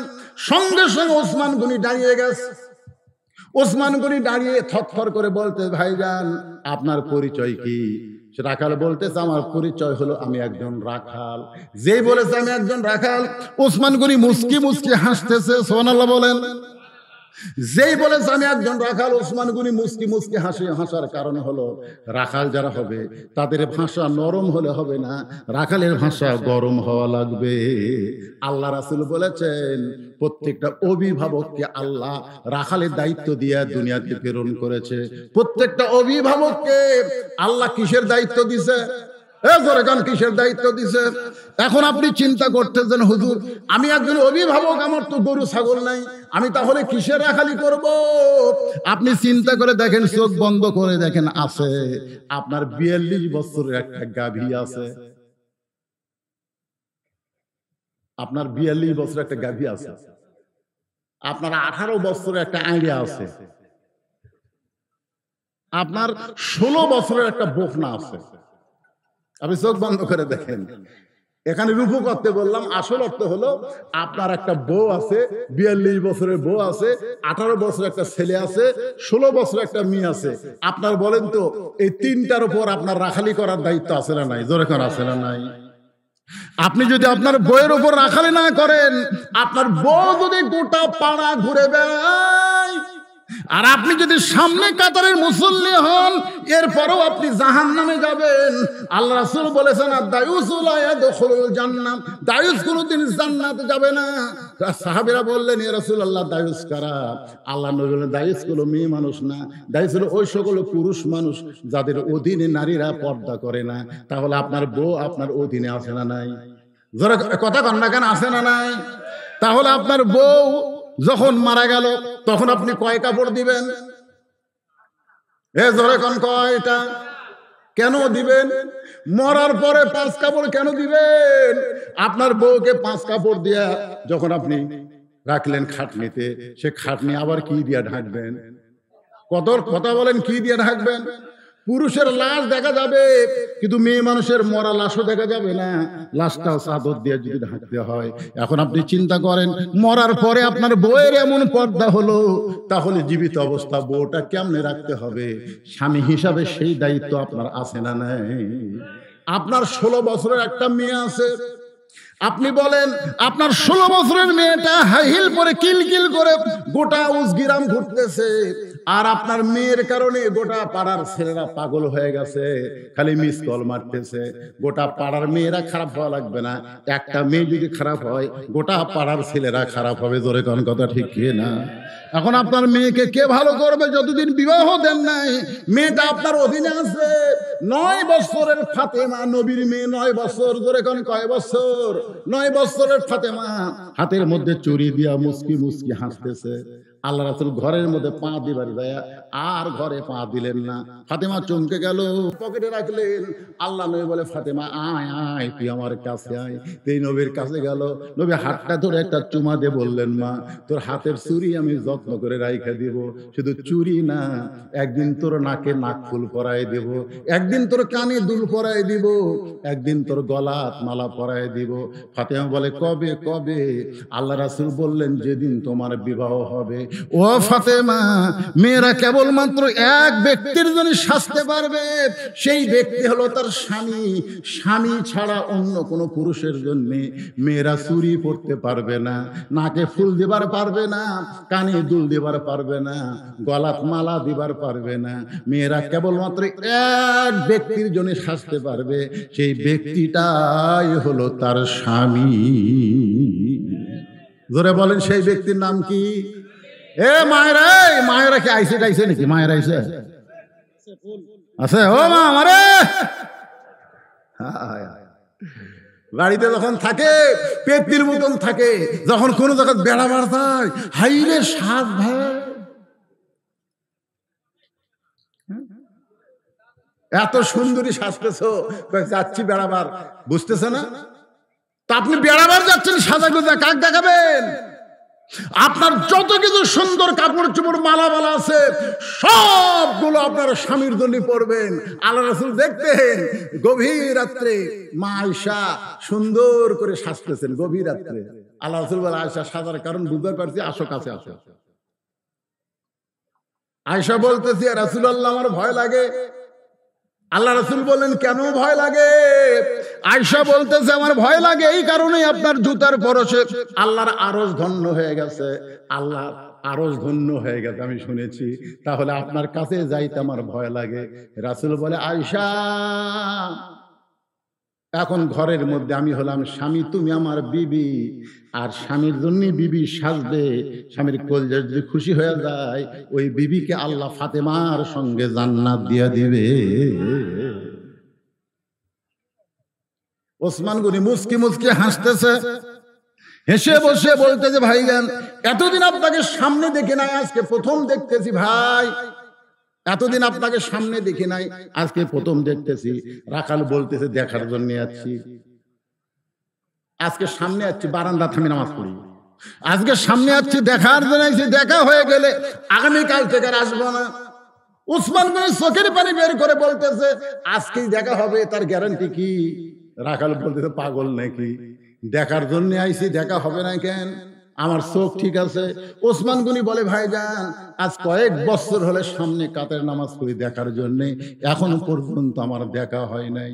সঙ্গে সঙ্গে ওসমান গনি দাঁড়িয়ে গেছে। ওসমান গনি দাঁড়িয়ে থরথর করে বলতে ভাইজান আপনার পরিচয় কি? রাখাল বলতেছে আমার পরিচয় হলো আমি একজন রাখাল। যেই বলেছে আমি একজন রাখাল, ওসমান গনি মুস্কি মুস্কি হাসতেছে। সুবহানাল্লাহ বলেন। যেই বলেছে আমি একজন রাখাল, ওসমান গনি মুস্কি মুস্কি হাসে। হাসার কারণ হলো রাখাল যারা হবে তাদের ভাষা নরম হলে হবে না, রাখালের ভাষা গরম হওয়া লাগবে। আল্লাহ রাসূল বলেছেন প্রত্যেকটা অভিভাবককে আল্লাহ রাখালের দায়িত্ব দিয়ে দুনিয়াতে প্রেরণ করেছে। প্রত্যেকটা অভিভাবককে আল্লাহ কিসের দায়িত্ব দিছে? কিসের দায়িত্ব দিছে? এখন আপনি চিন্তা করতেছেন হুজুর আমি একজন অভিভাবক, আমার তো গরু ছাগল নাই, আমি তাহলে কিসের রাখালি করব? আপনি চিন্তা করে দেখেন, চোখ বন্ধ করে দেখেন, আছে আপনার 42 বছরের একটা গাভী আছে, আপনার 42 বছরের একটা গাভী আছে, আপনার 18 বছরের একটা আইডিয়া আছে, আপনার 16 বছরের একটা বকনা আছে। আপনি চোখ বন্ধ করে দেখেন, এখানে রূপু করতে বললাম, আসল অর্থ হলো আপনার একটা বউ আছে, 42 বছরের বউ আছে, 18 বছরের একটা ছেলে আছে, 16 বছরের একটা মেয়ে আছে। আপনার বলেন তো এই তিনটার উপর আপনার রাখালি করার দায়িত্ব আছে না নাই? জোরে করে আছে না নাই? আপনি যদি আপনার বউয়ের উপর রাখালি না করেন, আপনার বউ যদি গোটা পাড়া ঘুরে বেড়ায়, আর আপনি যদি সামনে কাতারের মুসল্লি হন, এরপরও আপনি জাহান্নামে যাবেন। আল্লাহ রাসূল বলেছেন, দায়ুস লা ইয়াদখুলুল জান্নাহ, দায়ুস কোনোদিন জান্নাতে যাবে না। সাহাবীরা বললেন, ইয়া রাসূলুল্লাহ, দায়ুস কারা? আল্লাহ নবী বললেন, দায়ুস হলো মেয়ে মানুষ না, দায়ুস হলো ওই সকল পুরুষ মানুষ যাদের অধীনে নারীরা পর্দা করে না। তাহলে আপনার বউ আপনার অধীনে আছে না নাই? যারা কথা কন না কেন, আছে না নাই? তাহলে আপনার বউ যখন মারা গেল তখন আপনি কয় কাপড় দিবেন? জোরে কোন কয়টা? কেন দিবেন? মরার পরে 5 কাপড় কেন দিবেন? আপনার বউকে 5 কাপড় দিয়া যখন আপনি রাখলেন খাটনিতে, সে খাটনি আবার কি দিয়া ঢাকবেন? কত কথা বলেন, কি দিয়ে ঢাকবেন? পুরুষের লাশ দেখা যাবে, কিন্তু মেয়ে মানুষের মরা লাশও দেখা যাবে না। লাশটাও চাদর দিয়ে যদি ঢাকতে হয়। এখন আপনি চিন্তা করেন, মরার পরে আপনার বউয়ের এমন পর্দা হলো, তাহলে জীবিত অবস্থা বউটা কেমনে রাখতে হবে? স্বামী হিসাবে সেই দায়িত্ব আপনার আছে না নাই? আপনার 16 বছরের একটা মেয়ে আছে, আপনি বলেন আপনার 16 বছরের মেয়েটা হাই হিল পরে কিলকিল করে গোটা উজগিরাম ঘুরতেছে, আর আপনার মেয়ের কারণে গোটা পাড়ার ছেলেরা পাগল হয়ে গেছে, খালি মিস কল মারতেছে। গোটা পাড়ার মেয়েরা খারাপ হওয়া লাগবে না, একটা মেয়ে যদি খারাপ হয় গোটা পাড়ার ছেলেরা খারাপ হবে। জোরে কোন কথা ঠিক কি না? এখন আপনার মেয়েকে কে ভালো করবে? যতদিন বিবাহ দেন নাই, মেয়েটা আপনার অধীনে আছে। 9 বছরের ফাতেমা, নবীর মেয়ে, 9 বছর। জোরে কোন কয় বছর? 9 বছরের ফাতেমা হাতের মধ্যে চুরি দিয়া মুস্কি মুস্কি হাসতেছে। আল্লাহ রাসূল ঘরের মধ্যে পা দিবার যায়, আর ঘরে পা দিলেন না। ফাতেমা চমকে গেল, পকেটে রাখলেন। আল্লাহ নবী বলে, ফাতেমা আয় আয়, তুই আমার কাছে আয়। এই নবীর কাছে গেল, নবী হাতটা ধরে একটা চুমা দিয়ে বললেন, মা তোর হাতের চুরি আমি যত্ন করে রাইখা দিব। শুধু চুরি না, একদিন তোর নাকে নাক ফুল পরায় দেব, একদিন তোর কানে দুল পরায় দিব, একদিন তোর গলাত মালা পরায় দিব। ফাতেমা বলে, কবে কবে? আল্লাহ রাসূল বললেন, যেদিন তোমার বিবাহ হবে। ও ফাতেমা, মেয়েরা কেবলমাত্র এক ব্যক্তির জন্য সাজতে পারবে, সেই ব্যক্তি হলো তার স্বামী। স্বামী ছাড়া অন্য কোনো পুরুষের জন্য মেয়েরা চুরি পরতে পারবে না, নাকে ফুল দিবার পারবে না, কানে দুল দিবার পারবে না, গলাত মালা দিবার পারবে না। মেয়েরা কেবলমাত্র এক ব্যক্তির জন্য সাজতে পারবে, সেই ব্যক্তিটাই হলো তার স্বামী। জোরে বলেন, সেই ব্যক্তির নাম কি? মায়েরা, মায়েরা কি আইসে টাইসে নাকি? মায়েরা আইসে আছে? ও মা আমারে বাড়িতে যখন থাকে পেটির মতন থাকে, যখন কোনো জায়গায় বেড়া মার যায়, হাইরে সাজ ভাই, এত সুন্দরী সাজতেছো, যাচ্ছি বেড়াবার, বুঝতেছে না? তা আপনি বেড়াবার যাচ্ছেন, সাজাগুজা কাক দেখাবেন? আপনার যত কিছু সুন্দর কাপড় চোপড় মালা মালা আছে, সবগুলো আপনার স্বামীর জন্য পরবেন। আল্লাহ রাসূল দেখতেন গভীর রাত্রে মা আয়েশা সুন্দর করে সাজতেছেন। গভীর রাত্রে আল্লাহ রাসূল বলে, আয়েশা সাজার কারণ বুঝতে পারছি, আসো কাছে আসো। আয়েশা বলতেছি, রাসূলুল্লাহ আমার ভয় লাগে। আল্লাহ রাসূল বললেন, কেন ভয় লাগে? আয়েশা বলতেছে, আমার ভয় লাগে এই কারণেই, আপনার জুতার পরশে আল্লাহর আরশ ধন্য হয়ে গেছে, আল্লাহর আরশ ধন্য হয়ে গেছে আমি শুনেছি, তাহলে আপনার কাছে যাইতে আমার ভয় লাগে। রাসূল বলে, আয়েশা এখন ঘরের মধ্যে আমি হলাম স্বামী, তুমি আমার বিবি, আর স্বামীর জন্য বিবি সাজবে। স্বামীর কলিজা যদি খুশি হয়ে যায়, ওই বিবিকে আল্লাহ ফাতেমার সঙ্গে জান্নাত দিয়ে দিবে। ওসমান গনি মুস্কি মুস্কি হাসতেছে, হেসে বসে বলতেছে, ভাইজান এতদিন আপনাকে সামনে দেখি নাই, আজকে প্রথম দেখতেছি ভাই, এতদিন আপনাকে সামনে দেখি নাই, আজকে প্রথম দেখতেছি। রাখাল বলতেছে, দেখার জন্য আসছি, আজকে সামনে আসছি, বারান্দা থামি নামাজ পড়ি, আজকে সামনে আসছি, দেখার জন্য আসছি, দেখা হয়ে গেলে আগামীকাল থেকে আর আসবো না। উসমান গনি চোখের পানি বের করে বলতেছে, আজকেই দেখা হবে, তার গ্যারান্টি কি? রাখাল বলতেছে পাগল নাকি, দেখার জন্য আইছি, দেখা হবে না কেন, আমার চোখ ঠিক আছে। ওসমান গনি বলে ভাইজান আজ কয়েক বছর হলে সামনে কাতের নামাজ পড়ি দেখার জন্য, এখন পর্যন্ত আমার দেখা হয় নাই।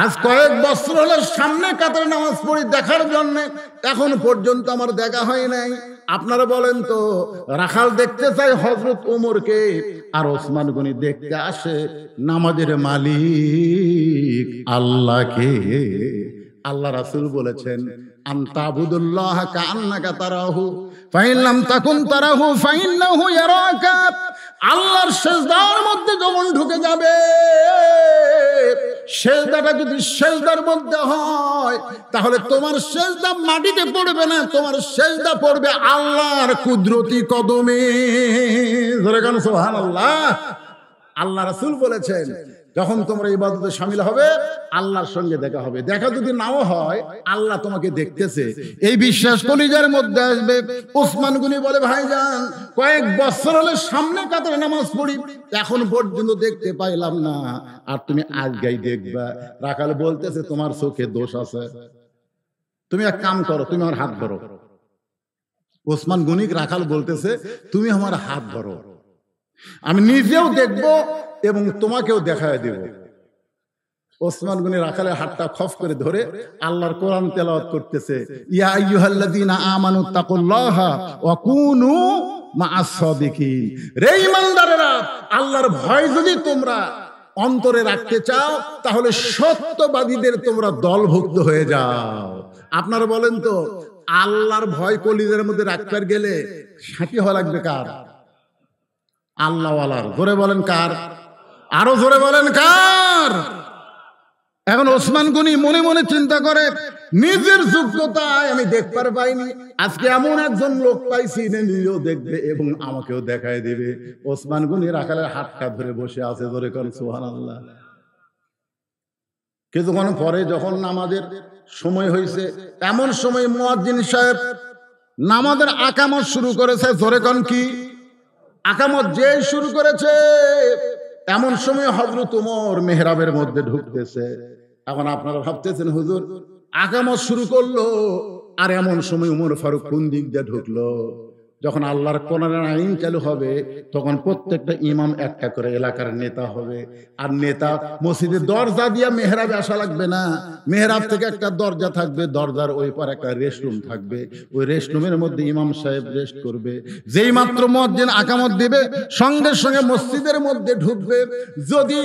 আজ কয়েক বছর হলে সামনে কাতের নামাজ পড়ি দেখার জন্য, এখন পর্যন্ত আমার দেখা হয় নাই। আপনারা বলেন তো, রাখাল দেখতে চাই হযরত ওমরকে, আর ওসমান গনি দেখতে আসে নামাজের মালিক আল্লাহকে। আল্লাহ রাসূল বলেছেন আনতাবুদুল্লাহ কাআন্নাকা তারাহু ফাইন লাম তাকুন তারাহু ফাইন্নাহু ইয়ারাকা। আল্লাহর সিজদার মধ্যে যখন ঢুকে যাবে, সিজদাটা যদি সিজদার মধ্যে হয়, তাহলে তোমার সিজদা মাটিতে পড়বে না, তোমার সিজদা পড়বে আল্লাহর কুদরতি কদমে। জোরে গান সুবহানাল্লাহ। আল্লাহ রাসূল বলেছেন যখন তোমরা ইবাদতে শামিল হবে আল্লাহর সঙ্গে দেখা হবে। দেখা যদি নাও হয় আল্লাহ তোমাকে দেখতেছে, এই বিশ্বাস কলিজার মধ্যে আসবে। ওসমান গনি বলে ভাইজান কয়েক বছর হলে সামনে কাতারে নামাজ পড়ি, এখন পর্যন্ত দেখতে পাইলাম না, আর তুমি আজকেই দেখবা। রাখাল বলতেছে তোমার চোখে দোষ আছে, তুমি এক কাম করো, তুমি আমার হাত ধরো। ওসমান গনি রাখাল বলতেছে তুমি আমার হাত ধরো, আমি নিজেও দেখব এবং তোমাকেও দেখায় দেব। ওসমান গনি রাখালের হাতটা খফ করে ধরে আল্লাহর কোরআন তেলাওয়াত করতেছে, ইয়া আইয়ুহাল্লাযীনা আমানু তাকুল্লাহা ওয়া কুনু মা'আস সাদিকিন। রে ঈমানদারেরা, আল্লাহর ভয় যদি তোমরা অন্তরে রাখতে চাও তাহলে সত্যবাদীদের তোমরা দলভুক্ত হয়ে যাও। আপনারা বলেন তো, আল্লাহর ভয় কলিজার মধ্যে রাখতে গেলে সাথী হওয়া লাগবে কার? আল্লাহওয়ালার। জোরে বলেন কার? আরো জোরে বলেন কার? এখন ওসমান গনি মনে মনে চিন্তা করে নিজের যোগ্যতায় আমি দেখতে পাইনি, আজকে এমন একজন লোক পাইছি নিজেও দেখবে এবং আমাকেও দেখায় দেবে। ওসমান গনি রাখালের হাতটা ধরে বসে আছে। জোরে করেন সুবহানাল্লাহ। কিছুক্ষণ পরে যখন নামাজের সময় হয়েছে, এমন সময় মুয়াজ্জিন সাহেব নামাজের আকামত শুরু করেছে। জোরে করেন কি? আকামত যে শুরু করেছে, এমন সময় হযরত ওমর মেহরাবের মধ্যে ঢুকতেছে। এখন আপনারা ভাবতেছেন হুজুর আকামত শুরু করলো, আর এমন সময় ওমর ফারুক কোন দিক দিয়ে ঢুকলো? যখন আল্লাহর কোরআনের আইন চালু হবে তখন প্রত্যেকটা ইমাম একটা করে এলাকার নেতা হবে, আর নেতা মসজিদের দরজা দিয়ে মেহরাবে আসা লাগবে না, মেহরাব থেকে একটা দরজা থাকবে, দরজার ওই পার একটা রেস্টরুম থাকবে, ওই রেস্টরুমের মধ্যে ইমাম সাহেব রেস্ট করবে। যেই মাত্র মুয়াজ্জিন আকামত দিবে সঙ্গে সঙ্গে মসজিদের মধ্যে ঢুকবে। যদি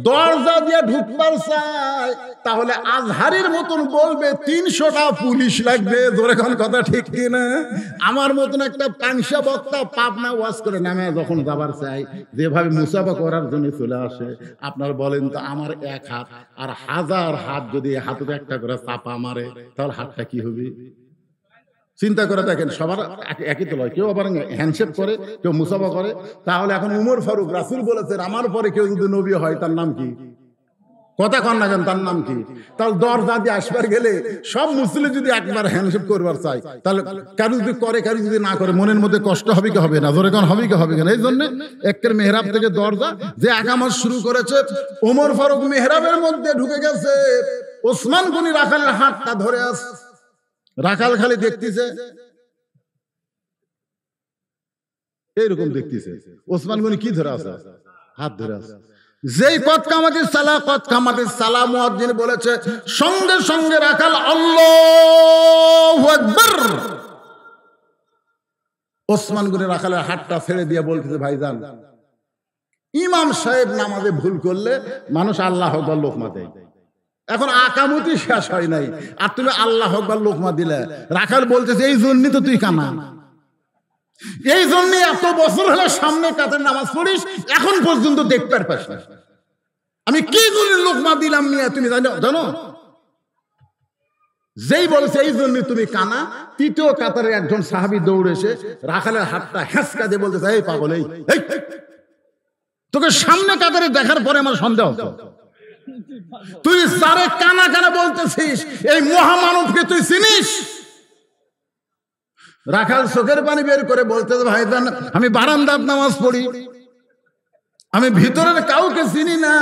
দরজা দিয়ে ঢুকবার চায় তাহলে আজহারের মতন বলবে 300টা পুলিশ লাগবে। জোরে কোন কথা ঠিক কিনা? আমার মতন একটা কাংসা বক্তা পাবনা ওয়াজ করে নামে যখন যাবার চাই যেভাবে মুসাফা করার জন্য চলে আসে, আপনার বলেন তো আমার এক হাত আর 1000 হাত যদি হাতে একটা করে চাপা মারে তাহলে হাতটা কি হবে? চিন্তা করে দেখেন, সবার একই তো লয়, কেউ আবার হ্যান্ডশেক করে, কেউ মুসাফা করে। তাহলে এখন উমর ফারুক, রাসূল বলেছেন আমার পরে কেউ যদি নবী হয় তার নাম কি? কথা কন না কেন, তার নাম কি? তাহলে দরজা দিয়ে আসবার গেলে সব মুসলিম যদি একবার হ্যান্ডশেক করবার চাই, তাহলে কারো যদি করে কারো যদি না করে মনের মধ্যে কষ্ট হবে কি হবে না? জোরে কোন হবে কি হবে না? এই জন্য একের মেহরাব থেকে দরজা যে আকামত শুরু করেছে, ওমর ফারুক মেহরাবের মধ্যে ঢুকে গেছে। ওসমান গনি রাখালের হাতটা ধরে আছে। রাখাল খালি দেখতেছে, এইরকম দেখতেছে। ওসমান গনি কি ধরে আছে? হাত ধরে আছে। যেই কত কামাতিস সালাহ মুয়াজ্জিন বলেছে, সঙ্গে সঙ্গে রাখাল আল্লাহু আকবার। ওসমান গনি রাখালের হাতটা ছেড়ে দিয়ে বলতেছে ভাইজান, ইমাম সাহেব নামাজে ভুল করলে মানুষ আল্লাহু আকবার লোকমা দেয়। এখন আকামতি শেষ হয় নাই আর তুমি আল্লাহু আকবার লোকমা দিলে। রাখাল বলতেছে এই জন্যই তো তুই কানা, এই জন্যই এত বছর হলো সামনে কাতের নামাজ পড়িস, এখন পর্যন্ত দেখতে পাস না। আমি কি করে লোকমা দিলাম নিয়ে তুমি জানো? যেই বলছে এই জন্য তুমি কানা, তৃতীয় কাতারে একজন সাহাবী দৌড়ে এসে রাখালের হাতটা হেঁচকা দিয়ে বলতেছে, এই পাগল, এই তোকে সামনে কাতারে দেখার পরে আমার সন্দেহ হতো, তুই যারে কানা কানা বলতেছিস এই মহামানবকে তুই চিনিস? রাখাল চোখের পানি বের করে বলতেছে ভাইজান আমি বারান্দার নামাজ পড়ি, আমি ভিতরের কাউকে চিনি না,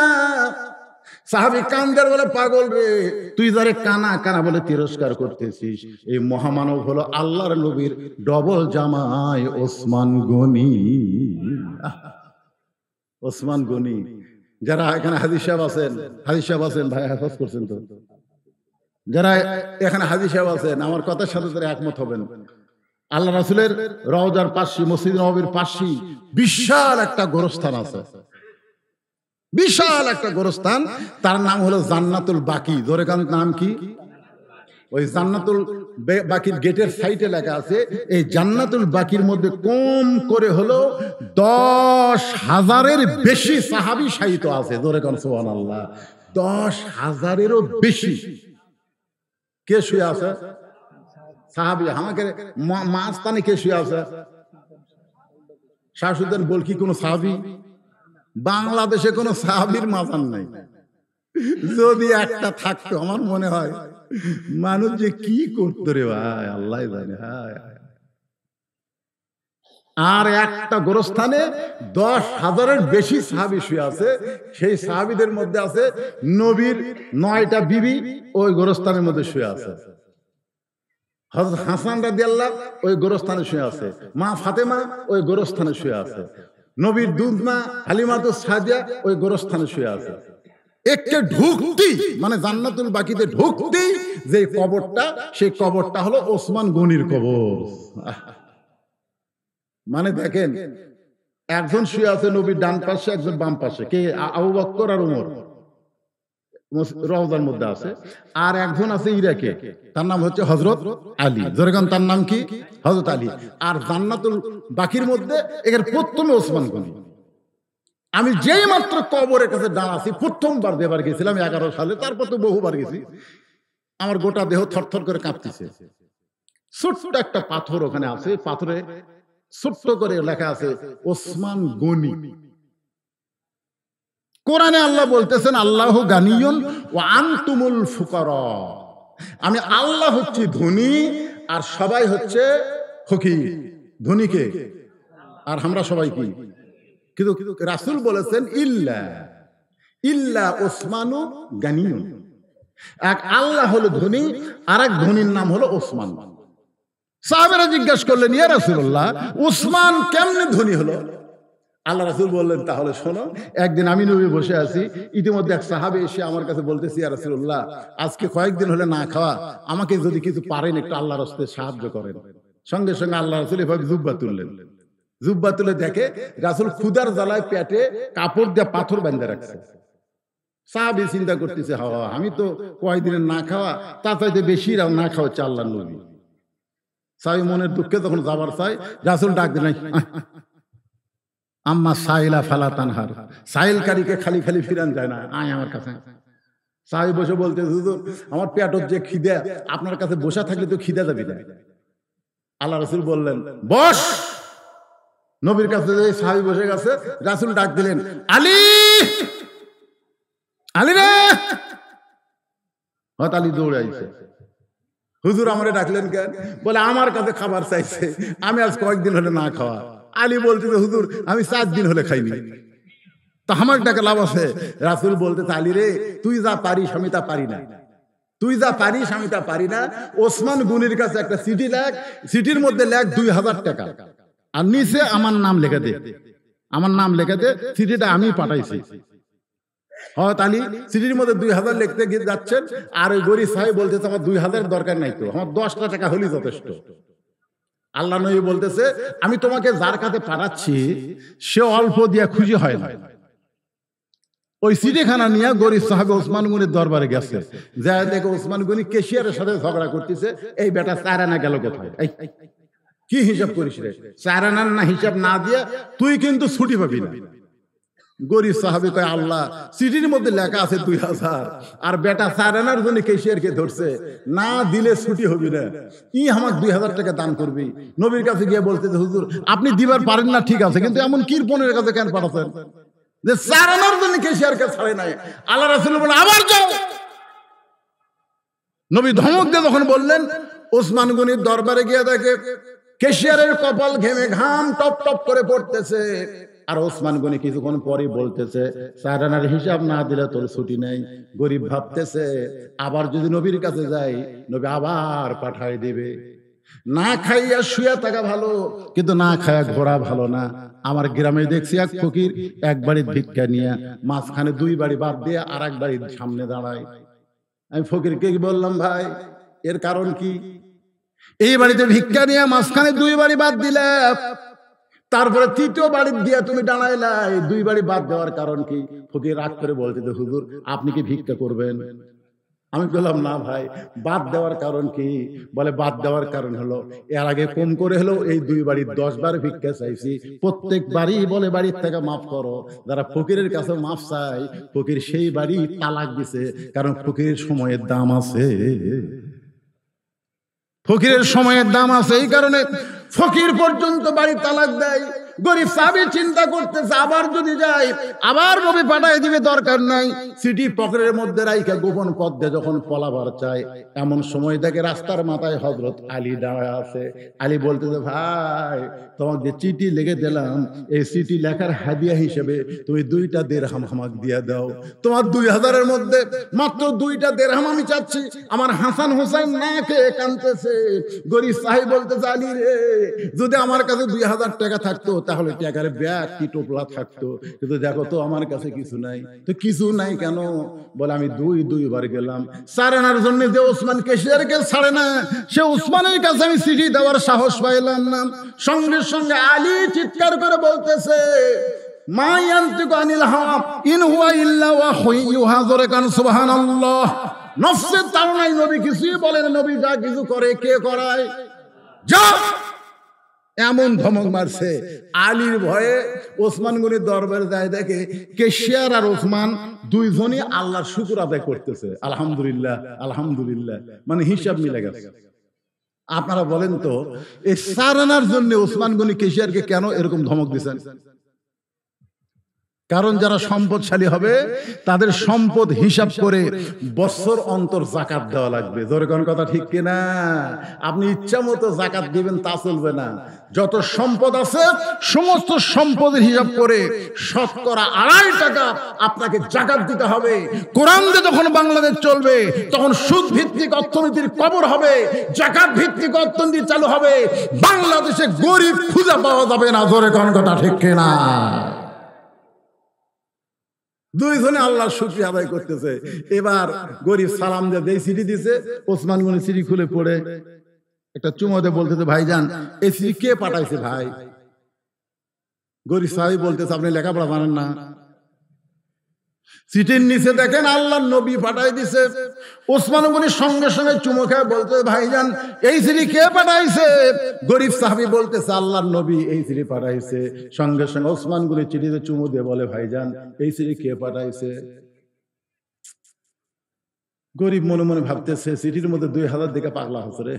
সাহাবী কান্দার বলে, পাগল রে, তুই যারে কানা কানা বলে তিরস্কার করতেছিস, এই মহামানব হলো আল্লাহর নবীর ডবল জামাই ওসমান গনি। ওসমান গনি। যারা এখানে হাজী সাহেব আছেন ভাই, হাফেজ করছেন তো, যারা এখানে হাজী সাহেব আছেন আমার কথার সাথে তারা একমত হবেন। আল্লাহ রাসূলের রওজার পাশে, মসজিদ নববীর পাশে বিশাল একটা গোরস্থান আছে, বিশাল একটা গোরস্থান। তার নাম হলো জান্নাতুল বাকি। জোরে কান, নাম কি? ওই জান্নাতুল বাকির গেটের সাইডে লেখা আছে, এই জান্নাতুল বাকির মধ্যে কম করে হলো 10,000-এর বেশি সাহাবী শায়িত আছে। জোরে কান সুবহানাল্লাহ। 10,000-এরও বেশি কে শুয়ে আছে? সাহাবী। আমাকে মাঝখানে কে শুয়ে আছে? শাহসুদ্দিন বলকি কোন সাহাবী? বাংলাদেশে কোন সাহাবীর মাজার নাই। যদি একটা থাকতো আমার মনে হয় মানুষ যে কি করতো রে ভাই, আল্লাহ জানে। আর একটা গোরস্থানে 10,000-এর বেশি সাহাবী শুয়ে আছে। সেই সাহাবীদের মধ্যে আছে নবীর 9টা বিবি ওই গোরস্থানের মধ্যে শুয়ে আছে। হযরত হাসান রাদিয়াল্লাহু ওই গোরস্থানে শুয়ে আছে, মা ফাতেমা ওই গোরস্থানে শুয়ে আছে, নবীর দুধ মা হালিমাতুস সাদিয়া ওই গোরস্থানে শুয়ে আছে। একে ঢুকতেই মানে জান্নাতুল বাকিতে ঢুকতেই যে কবরটা, সেই কবরটা হলো ওসমান গনির কবর। মানে দেখেন, একজন শুয়ে আছে নবীর ডান পাশে, একজন বাম পাশে। কে? আবু বকর আর ওমর রওজার মধ্যে আছে। আর একজন আছে ইরাকে, তার নাম হচ্ছে হযরত আলী। যেরকম তার নাম কি? হযরত আলী। আর জান্নাতুল বাকির মধ্যে এর প্রথমে ওসমান গনি। আমি যেই মাত্র কবরের কাছে দাঁড়াছি, প্রথমবার যেবার গেছিলাম 11 সালে, তারপর তো বহুবার গেছি, আমার গোটা দেহ থরথর করে কাঁপতেছে। ছোট্ট একটা পাথর ওখানে আছে, পাথরে ছোট্ট করে লেখা আছে ওসমান গনি। কোরআনে আল্লাহ বলতেছেন, আল্লাহু গানিয়ুন ওয়া আনতুমুল ফুকারা। আমি আল্লাহ হচ্ছি ধনী আর সবাই হচ্ছে ফকির। ধনীকে আর আমরা সবাই কি? কিন্তু রাসূল বলেছেন ইল্লা ওসমানু গানিয়ুন। এক আল্লাহ হলো ধনী, আর এক ধনীর নাম হলো ওসমান। সাহাবারা জিজ্ঞাসা করলেন, ইয়া রাসূলুল্লাহ, ওসমান কেমনে ধনী হলো? আল্লাহ রাসূল বললেন, তাহলে শোনো। একদিন আমি নবী বসে আছি, ইতিমধ্যে এক সাহাবী এসে আমার কাছে বলতেছি, ইয়া রাসূলুল্লাহ, আজকে কয়েকদিন হলে না খাওয়া, আমাকে যদি কিছু পারেন একটু আল্লাহর রাস্তায় সাহায্য করেন। সঙ্গে সঙ্গে আল্লাহ রাসূল এভাবে জুব্বা তুললেন। জুব্বা তুলে দেখে রাসূল ক্ষুধার জ্বালায় পেটে কাপড় দিয়ে পাথর বাঁধে রাখছে। সাহাবী চিন্তা করতেছে, আমি তো কয়েকদিনের না খাওয়া, তার চাইতে বেশি না খাওয়া হচ্ছে আল্লাহর নবী। সাহাবী মনের দুঃখে তখন যাবার চাই, রাসূল ডাক দিলেন, আম্মা সাইলা ফালা তানহার। সাইলকারীকে খালি খালি ফিরান যায় না, আয় আমার কাছে। সাহাবী বসে বলতে, হুজুর আমার পেটর যে খিদে, আপনার কাছে বসে থাকলে তো খিদে যাবে না। আল্লাহ রাসূল বললেন, বস। নবীর কাছে সাহাবী বসে গেছে, রাসূল ডাক দিলেন, আলী, আলী রে। হযরত আলী দৌড়ে আইছে। হুজুর আমারে ডাকলেন কেন? বলে আমার কাছে খাবার চাইছে, আমি আজ কয়েকদিন হলে না খাওয়া। আলী বলতে, হুজুর আমি 4 দিন হলে খাইনি, তা আমার ডাকে লাভ আছে? রাসূল বলতে, আলী রে, তুই যা পারিস আমি তা পারি না, তুই যা পারিস আমি তা পারি না। ওসমান গনির কাছে একটা চিঠি লেখ, চিঠির মধ্যে লেখ 2000 টাকা, আর নিচে আমার নাম লেখা দে, আমার নাম লেখা দে, চিঠিটা আমি পাঠাইছি। হযরত আলী চিঠির মধ্যে 2000 লিখতে গিয়ে যাচ্ছেন, আর ওই গরিব সাহেব বলতেছে, আমার 2000 দরকার নাই তো, আমার 10টা টাকা হলেই যথেষ্ট। আল্লাহ নবী বলতেছে, আমি তোমাকে যার কাছে পাঠাচ্ছি সে অল্প দিয়া খুশি হয় না। ওই চিঠিখানা নিয়ে গরিব সাহাবী ওসমান গনির দরবারে গেছে, যা দেখে ওসমান গনি ক্যাশিয়ারের সাথে ঝগড়া করতেছে, এই বেটা 4 আনা গেল কোথায়? কি হিসাব করিস রে? 4 আনার না হিসাব না দিয়ে তুই কিন্তু ছুটি পাবি না। গরিব সাহাবী কয়, আল্লাহ চিঠির মধ্যে লেখা আছে 2000, আর বেটা 4 আনার জন্য ক্যাশিয়ারকে ধরছে, না দিলে ছুটি হবি না, আমার 2000 টাকা দান করবি। নবীর কাছে গিয়ে বলতেছে, হুজুর আপনি দিবার পারেন না ঠিক আছে, কিন্তু এমন কিরপনের কাছে কেন পাঠাচ্ছেন যে 4 আনার জন্য ক্যাশিয়ারকে ছাড়ে নাই? আল্লাহ রাসূল বলে, আবার যাও। নবী ধমক দিয়ে যখন বললেন, ওসমান গনির দরবারে গিয়ে দেখে ক্যাশিয়ারের কপাল ঘেমে ঘাম টপ টপ করে পড়তেছে। আর ওসমান গনি কিছুক্ষণ পরে বলতেছে, 4 আনার হিসাব না দিলে তোর ছুটি নেই। গরিব ভাবতেছে আবার যদি নবীর কাছে যাই নবী আবার পাঠায় দিবে। না খাইয়া শুয়ে থাকা ভালো, কিন্তু না খাইয়া ঘোরা ভালো না। আমার গ্রামে দেখছি এক ফকির এক বাড়ির ভিক্ষা নিয়ে মাঝখানে 2 বাড়ি বাদ দিয়ে আর এক বাড়ির সামনে দাঁড়ায়। আমি ফকিরকে বললাম, ভাই এর কারণ কি? এই বাড়িতে ভিক্ষা নিয়ে মাঝখানে 2 বাড়ি বাদ দিলে, তারপরে 3য় বাড়ি দিয়ে তুমি দাঁড়াইলা, 2 বাড়ি বাদ দেওয়ার কারণ কি? ফকির রাগ করে বলতে, হুজুর আপনি কি ভিক্ষা করবেন? আমি বললাম, না ভাই, বাদ দেওয়ার কারণ কি? বলে বাদ দেওয়ার কারণ হলো এর আগে কম করে হলো এই 2 বাড়ির 10 বার ভিক্ষা চাইছি, প্রত্যেক বাড়ি বলে বাড়ির থেকে মাফ করো। যারা ফকিরের কাছে মাফ চাই, ফকির সেই বাড়ি তালাক দিছে, কারণ ফকিরের সময়ের দাম আছে। ফকিরের সময়ের দাম আছে, এই কারণে ফকির পর্যন্ত বাড়ি তালাক দেয়। গরিব সাহাবী চিন্তা করতেছে আবার যদি যাই আবার নবী পাঠায় দিবে, দরকার নাই। সিটি পকেটের মধ্যে রাইখা গোপন পথে যখন পলাবার চায়, এমন সময় দেখে রাস্তার মাথায় হযরত আলী দাঁড়ায় আছে। আলী বলতেছে, ভাই তোমাকে যে চিঠি লিখে দিলাম, এই চিঠি লেখার হাদিয়া হিসেবে তুমি 2টা দিরহাম আমাকে দিয়ে দাও। তোমার 2000-এর মধ্যে মাত্র 2টা দিরহাম আমি চাচ্ছি। আমার হাসান হোসেন না খেয়ে কাঁদতেছে। গরিব সাহেব বলতেছে, আলী রে, যদি আমার কাছে 2000 টাকা থাকতো তাহলে টাকার ব্যাগ কি টোপলা থাকতো, কিন্তু দেখো তো আমার কাছে কিছু নাই। তো কিছু নাই কেন? বলে আমি 2 বার গেলাম। 4 আনার জন্য যে ওসমান কেশিয়ারকে ছাড়ে না, সে ওসমানের কাছে আমি চিঠি দেওয়ার সাহস পাইলাম না। সঙ্গে সঙ্গে আলী চিৎকার করে বলতেছে, মা ইয়ানতিকু আনিল হাওয়া ইন হুয়া ইল্লা ওয়াহয়ুন ইউহা। জোরে কান সুবহানাল্লাহ। নফসের তাড়নায় নবী কিছুই বলেন, নবী যা কিছু করে কে করায়? যা। এমন ধমক মারছে। আলীর ভয়ে ওসমান গনির দরবারে যায়, দেখে কেশিয়ার আর ওসমান 2জনই আল্লাহর শুকর আদায় করতেছে, আলহামদুলিল্লাহ আলহামদুলিল্লাহ, মানে হিসাব মিলে গেছে। আপনারা বলেন তো, এই 4 আনার জন্য ওসমান গনি কেশিয়ারকে কেন এরকম ধমক দিয়েছেন? কারণ যারা সম্পদশালী হবে তাদের সম্পদ হিসাব করে বছর অন্তর যাকাত দেওয়া লাগবে। জোরে কোন কথা ঠিক কিনা? আপনি ইচ্ছা মতো যাকাত দিবেন তা চলবে না। যত সম্পদ আছে সমস্ত সম্পদের হিসাব করে 2.5 টাকা আপনাকে যাকাত দিতে হবে। কোরআন দিয়ে যখন বাংলাদেশ চলবে তখন সুদ ভিত্তিক অর্থনীতির কবর হবে, যাকাত ভিত্তিক অর্থনীতি চালু হবে। বাংলাদেশে গরিব খুঁজে পাওয়া যাবে না। জোরে কোন কথা ঠিক কিনা? 2জনে আল্লাহর শুকরিয়া আদায় করতেছে। এবার গরিব সালাম দিয়ে চিঠি দিছে, ওসমান গনি চিঠি খুলে পড়ে একটা চুমো দিয়ে বলতেছে, ভাইজান এই চিঠি কে পাঠাইছে? ভাই গরিব সাহেব বলতেছে, আপনি লেখাপড়া জানেন না? চিঠির নিচে দেখেন আল্লাহর নবী পাঠাই দিছে। ওসমান গনি সঙ্গে সঙ্গে চুমো খেয়ে বলতে, ভাইজান এই চিঠি কে পাঠাইছে? গরিব সাহাবী বলতেছে, আল্লাহর নবী এই চিঠি পাঠাইছে। সঙ্গে সঙ্গে ওসমান গনি চিঠিতে চুমো দিয়ে বলে, ভাইজান এই চিঠি কে পাঠাইছে? গরিব মনে মনে ভাবতেছে, চিঠির মধ্যে 2000 দিকে পাগলা হচ্ছে রে।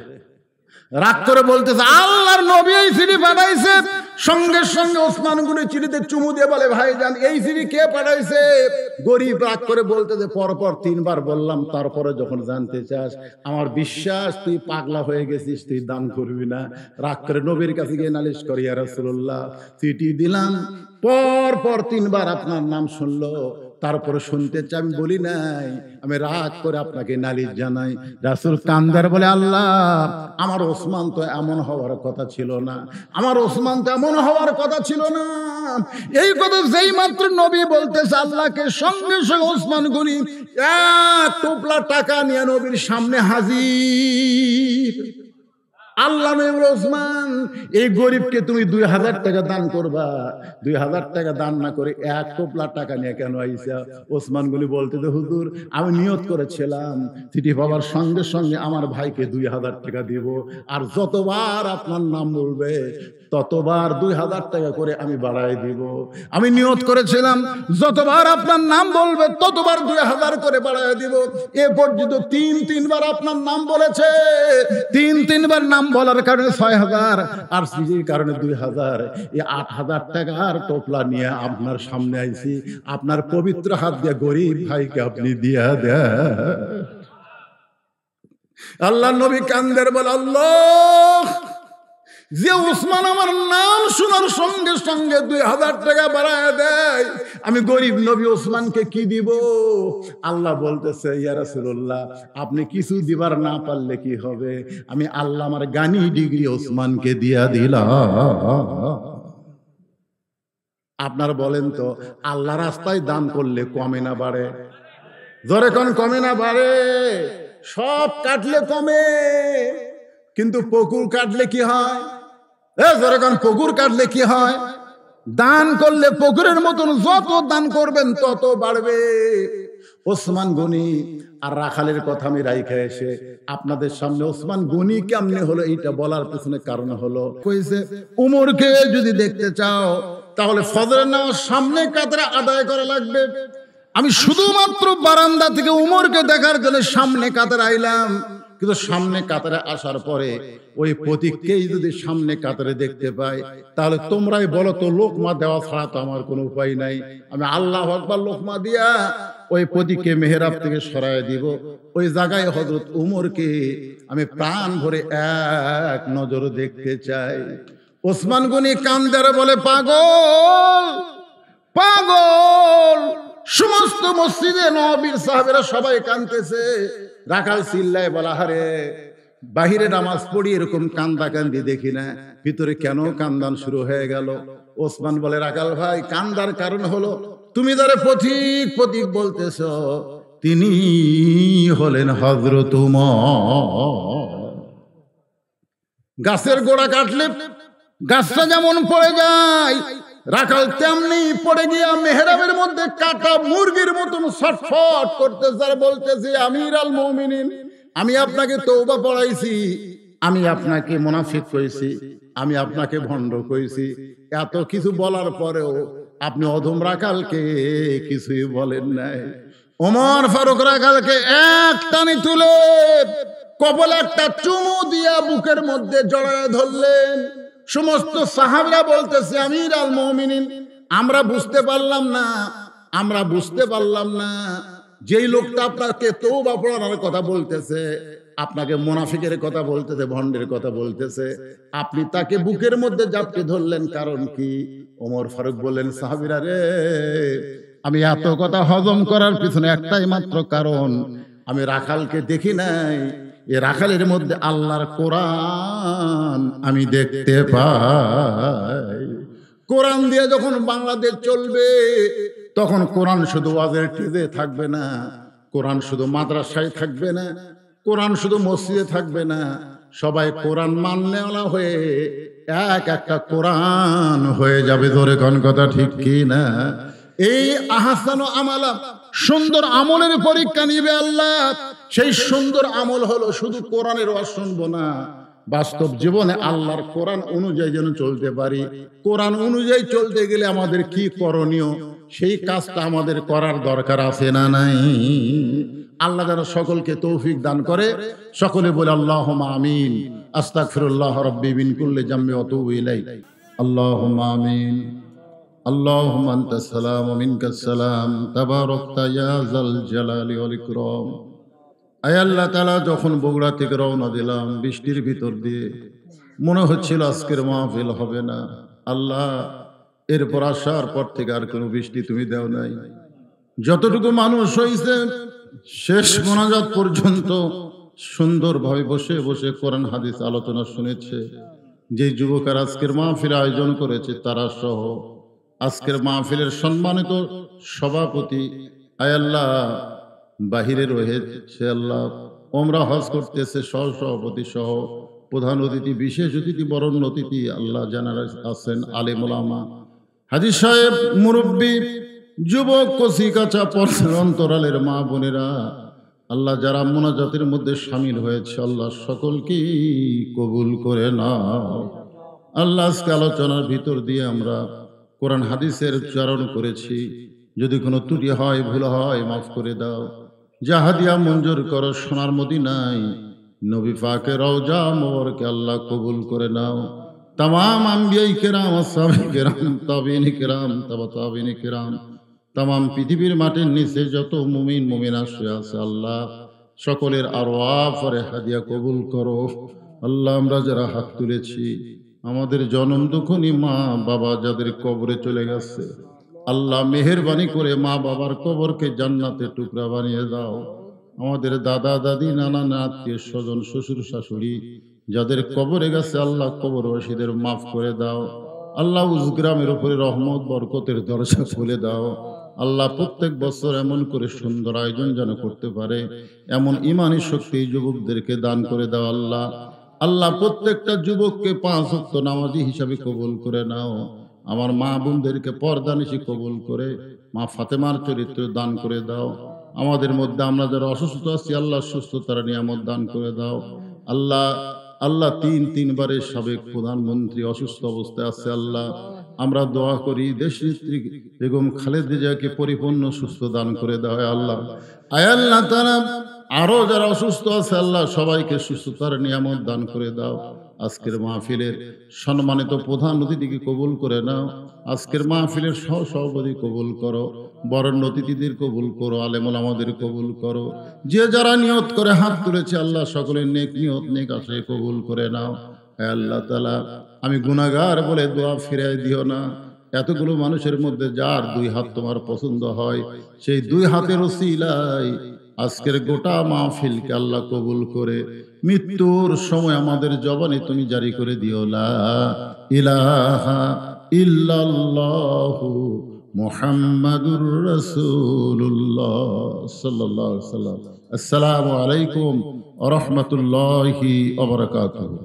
রাগ করে বলতেছে, আল্লাহর নবী এই চিঠি পাঠাইছে। সঙ্গে সঙ্গে ওসমান গনি চিঠিতে চুমু দিয়ে বলে, ভাইজান এই চিঠি কে পাঠাইছে? গরিব রাগ করে বলতেছে, পরপর 3 বার বললাম, তারপরে যখন জানতে চাস আমার বিশ্বাস তুই পাগলা হয়ে গেছিস, তুই দান করবি না। রাগ করে নবীর কাছে গিয়ে নালিশ করি, ইয়া রাসূলুল্লাহ চিঠি দিলাম, পরপর 3 বার আপনার নাম শুনলো, তারপরে শুনতে চাই, আমি বলি নাই, আমি রাগ করে আপনাকে নালিশ জানাই। রাসূল কান্দার বলে, আল্লাহ আমার ওসমান তো এমন হওয়ার কথা ছিল না, আমার ওসমান তো এমন হওয়ার কথা ছিল না। এই কথা যেই মাত্র নবী বলতেছে আল্লাহকে, সঙ্গে সঙ্গে ওসমান গনি 1 টোপলা টাকা নিয়ে নবীর সামনে হাজির। আল্লাহ নবী ওসমান, এই গরিবকে তুমি 2000 টাকা দান করবা, 2000 টাকা দান না করে 1 টোপলা টাকা নিয়ে কেন আইসা? ওসমান গনি বলতে, হুজুর আমি নিয়ত করেছিলাম চিঠি পাওয়ার সঙ্গে সঙ্গে আমার ভাইকে 2000 টাকা দিব, আর যতবার আপনার নাম বলবে ততবার 2000 টাকা করে আমি বাড়াই দিব। আমি নিয়ত করেছিলাম যতবার আপনার নাম বলবে ততবার 2000 করে বাড়াই দিব। এ পর্যন্ত 3 বার আপনার নাম বলেছে, 3 বার নাম বলার কারণে 6000, আর চিঠির কারণে 2000, এই 8000 টাকার টোপলা নিয়ে আপনার সামনে আইছি। আপনার পবিত্র হাত দিয়ে গরিব ভাইকে আপনি দিয়া দেন। আল্লাহ নবী কান্দের বলে, আল্লাহ যে ওসমান আমার নাম শোনার সঙ্গে সঙ্গে 2000 টাকা বাড়ায় দেয়, আমি গরিব নবী ওসমানকে কি দিব? আল্লাহ বলতেছে, ইয়া রাসূলুল্লাহ, আপনি কিছু দিবার না পারলে কি হবে, আমি আল্লাহ আমার গানি ডিগ্রি ওসমানকে দিয়া দিলাম। আপনারা বলেন তো, আল্লাহ রাস্তায় দান করলে কমে না বাড়ে? জোরে কোন কমে না বাড়ে? সব কাটলে কমে, কিন্তু পুকুর কাটলে কি হয়? জোরে কোন পুকুর কাটলে কি হয়? দান করলে পুকুরের মতন যত দান করবেন তত বাড়বে। ওসমান গনি আর রাখালের কথা আমি রাইখা এসে আপনাদের সামনে ওসমান গনি কেমনে হলো এইটা বলার পেছনে কারণ হলো, কইছে উমরকে যদি দেখতে চাও তাহলে ফজরের নামাজ সামনে কাতারে আদায় করা লাগবে। আমি শুধুমাত্র বারান্দা থেকে উমরকে দেখার জন্য সামনে কাতারে আইলাম, কিন্তু সামনে কাতারে আসার পরে ওই প্রতীককেই যদি সামনে কাতারে দেখতে পাই, তাহলে তোমরাই বলো তো, লোকমা দেওয়া ছাড়া তো আমার কোনো উপায় নাই। আমি আল্লাহু আকবার লোকমা দিয়া ওই প্রতীককে মেহরাব থেকে সরায় দিব। ওই জায়গায় হযরত উমরকে আমি প্রাণ ভরে এক নজর দেখতে চাই। ওসমান গনি কান্দারে বলে, পাগল পাগল। সমস্ত মসজিদে নববীর সাহাবেরা সবাই কাঁদতেছে। রাখাল চিল্লায় বলা, হারে বাহিরে নামাজ পড়ি এরকম কান্দা কান্দি দেখি না, ভিতরে কেন কান্দান শুরু হয়ে গেল? ওসমান বলে, রাখাল ভাই, কান্দার কারণ হলো তুমি যারা পথিক পথিক বলতেছ, তিনি হলেন হযরত উমর। গাছের গোড়া কাটলে গাছটা যেমন পড়ে যায়, রাখাল তেমনি পড়ে গিয়া মেহরাবের মধ্যে কাটা মুরগির মতন ছটফট করতেছে আর বলতেছে, আমির আল মুমিনিন, আমি আপনাকে তওবা পড়াইছি, আমি আপনাকে মুনাফিক কইছি, আমি আপনাকে ভণ্ড কইছি, এত কিছু বলার পরেও আপনি অধম রাখালকে কিছুই বলেন নাই। ওমর ফারুক রাখালকে এক টানে তুলে কপালে একটা চুমু দিয়া বুকের মধ্যে জড়ায় ধরলেন। সমস্ত সাহাবীরা বলতেছে, আমির আল মুমিনিন, আমরা বুঝতে পারলাম না যেই লোকটা আপনাকে তওবা পড়ানোর কথা বলতেছে, আপনাকে মুনাফিকের কথা বলতেছে, ভণ্ডের কথা বলতেছে, আপনি তাকে বুকের মধ্যে জাপটে ধরলেন, কারণ কি? ওমর ফারুক বললেন, সাহাবীরা রে, আমি এত কথা হজম করার পিছনে একটাই মাত্র কারণ, আমি রাখালকে দেখি নাই, এ রাখালের মধ্যে আল্লাহর কোরআন আমি দেখতে পাই। কোরআন দিয়ে যখন বাংলাদেশ চলবে, তখন কোরআন শুধু ওয়াজের টেজে থাকবে না, কোরআন শুধু মাদ্রাসায় থাকবে না, কোরআন শুধু মসজিদে থাকবে না, সবাই কোরআন মাননেওয়ালা হয়ে এক একটা কোরআন হয়ে যাবে। ধরে কোন কথা ঠিক কি না? এই আহসানু আমালা, সুন্দর আমলের পরীক্ষা নিবে আল্লাহ। সেই সুন্দর আমল হলো শুধু কোরআনের ওয়াজ শুনবো না, বাস্তব জীবনে আল্লাহর কোরআন অনুযায়ী যেন চলতে পারি। কোরআন অনুযায়ী চলতে গেলে আমাদের কি করণীয়, সেই কাজটা আমাদের করার দরকার আছে না নাই? আল্লাহ যেন সকলকে তৌফিক দান করে। সকলে বলে আল্লাহুম্মা আমিন। আস্তাগফিরুল্লাহ রাব্বি মিন কুল্লি জামবি ওয়া আতুবু ইলাইহি। আল্লাহুম্মা আমিন। আল্লাহুম্মা আনতাস সালাম ওয়া মিনকাস সালাম, তাবারাকতা ইয়া যাল জালালি ওয়াল ইকরাম। আয় আল্লাহ তাআলা, যখন বগুড়া থেকে রওনা দিলাম বৃষ্টির ভিতর দিয়ে, মনে হচ্ছিল আজকের মাহফিল হবে না। আল্লাহ, এরপর আসার পর থেকে আর কোনো বৃষ্টি তুমি দাও নাই। যতটুকু মানুষ হয়েছে শেষ মোনাজাত পর্যন্ত সুন্দরভাবে বসে বসে কোরআন হাদিস আলোচনা শুনেছে। যে যুবকের আজকের মাহফিল আয়োজন করেছে তারা সহ, আজকের মাহফিলের সম্মানিত সভাপতি, আয় আল্লাহ বাহিরে রয়েছে, আল্লাহ ওমরা হজ করতেছে, সহ সভাপতি সহ প্রধান অতিথি, বিশেষ অতিথি, বরণ্য অতিথি, আল্লাহ জানারা আছেন, আলেম ওলামা, হাজী সাহেব, মুরব্বী, যুবক, কচি কাঁচা পর্দার অন্তরালের মা বোনেরা, আল্লাহ যারা মুনাজাতের মধ্যে শামিল হয়েছে, আল্লাহ সকলকেই কবুল করে নাও। আল্লাহ আজকে আলোচনার ভিতর দিয়ে আমরা কোরআন হাদিসের উচ্চারণ করেছি, যদি কোনো ত্রুটি হয়, ভুল হয়, মাফ করে দাও। জাহাদিয়া মঞ্জুর করো, সোনার মদিনায় নবী পাকের রওজা মোবারকে আল্লাহ কবুল করে নাও। तमाम আম্বিয়াই কেরাম, আসহাবে কেরাম, তাবিঈন কেরাম, তাবা তাবিঈন কেরাম, तमाम পৃথিবীর মাটির নিচে যত মুমিন মুমিনা শুয়ে আছে, আল্লাহ সকলের আরওয়াহ ফরে হাদিয়া কবুল করো। আল্লাহ আমরা যারা হাত তুলেছি, আমাদের জনম দুঃখনী মা বাবা যাদের কবরে চলে গেছে, আল্লাহ মেহেরবানি করে মা বাবার কবরকে জান্নাতে টুকরা বানিয়ে দাও। আমাদের দাদা দাদি নানা আত্মীয় স্বজন শ্বশুর শাশুড়ি যাদের কবরে গেছে, আল্লাহ কবরবাসীদের মাফ করে দাও। আল্লাহ উজগ্রামের উপরে রহমত বরকতের দরজা খুলে দাও। আল্লাহ প্রত্যেক বছর এমন করে সুন্দর আয়োজন যেন করতে পারে, এমন ইমানি শক্তি যুবকদেরকে দান করে দাও। আল্লাহ আল্লাহ প্রত্যেকটা যুবককে 5 ওয়াক্ত নামাজি হিসাবে কবুল করে নাও। আমার মা বোনদেরকে পর্দানিশি কবুল করে মা ফাতেমার চরিত্র দান করে দাও। আমাদের মধ্যে আমরা যারা অসুস্থ আছি, আল্লাহ সুস্থতার নিয়ামত দান করে দাও। আল্লাহ আল্লাহ তিনবারের সাবেক প্রধানমন্ত্রী অসুস্থ অবস্থায় আছে। আল্লাহ আমরা দোয়া করি দেশনেত্রী বেগম খালেদা জিয়াকে পরিপূর্ণ সুস্থ দান করে দাও। আল্লাহ আয় আল্লাহ তাআলা আরো যারা অসুস্থ আছে, আল্লাহ সবাইকে সুস্থতার নিয়ামত দান করে দাও। আজকের মাহফিলের সম্মানিত প্রধান অতিথিকে কবুল করে নাও। আজকের মাহফিলের সভাপতি কবুল করো, বরেণ্য অতিথিদের কবুল করো, আলেম ওলামাদের কবুল করো। যে যারা নিয়ত করে হাত তুলেছে, আল্লাহ সকলের নেক নিয়ত নেক আশায় কবুল করে নাও। হে আল্লাহ তাআলা, আমি গুনাহগার বলে দোয়া ফিরাই দিও না। এতগুলো মানুষের মধ্যে যার 2 হাত তোমার পছন্দ হয়, সেই 2 হাতের ওসিলায় আজকের গোটা মাহফিলকে আল্লাহ কবুল করে মৃত্যুর সময় আমাদের জবানে তুমি জারি করে দিও, লা ইলাহা ইল্লাল্লাহু মুহাম্মাদুর রাসূলুল্লাহ সাল্লাল্লাহু আলাইহি ওয়াসাল্লাম। আসসালামু আলাইকুম ওয়া রাহমাতুল্লাহি ওয়া বারাকাতুহু।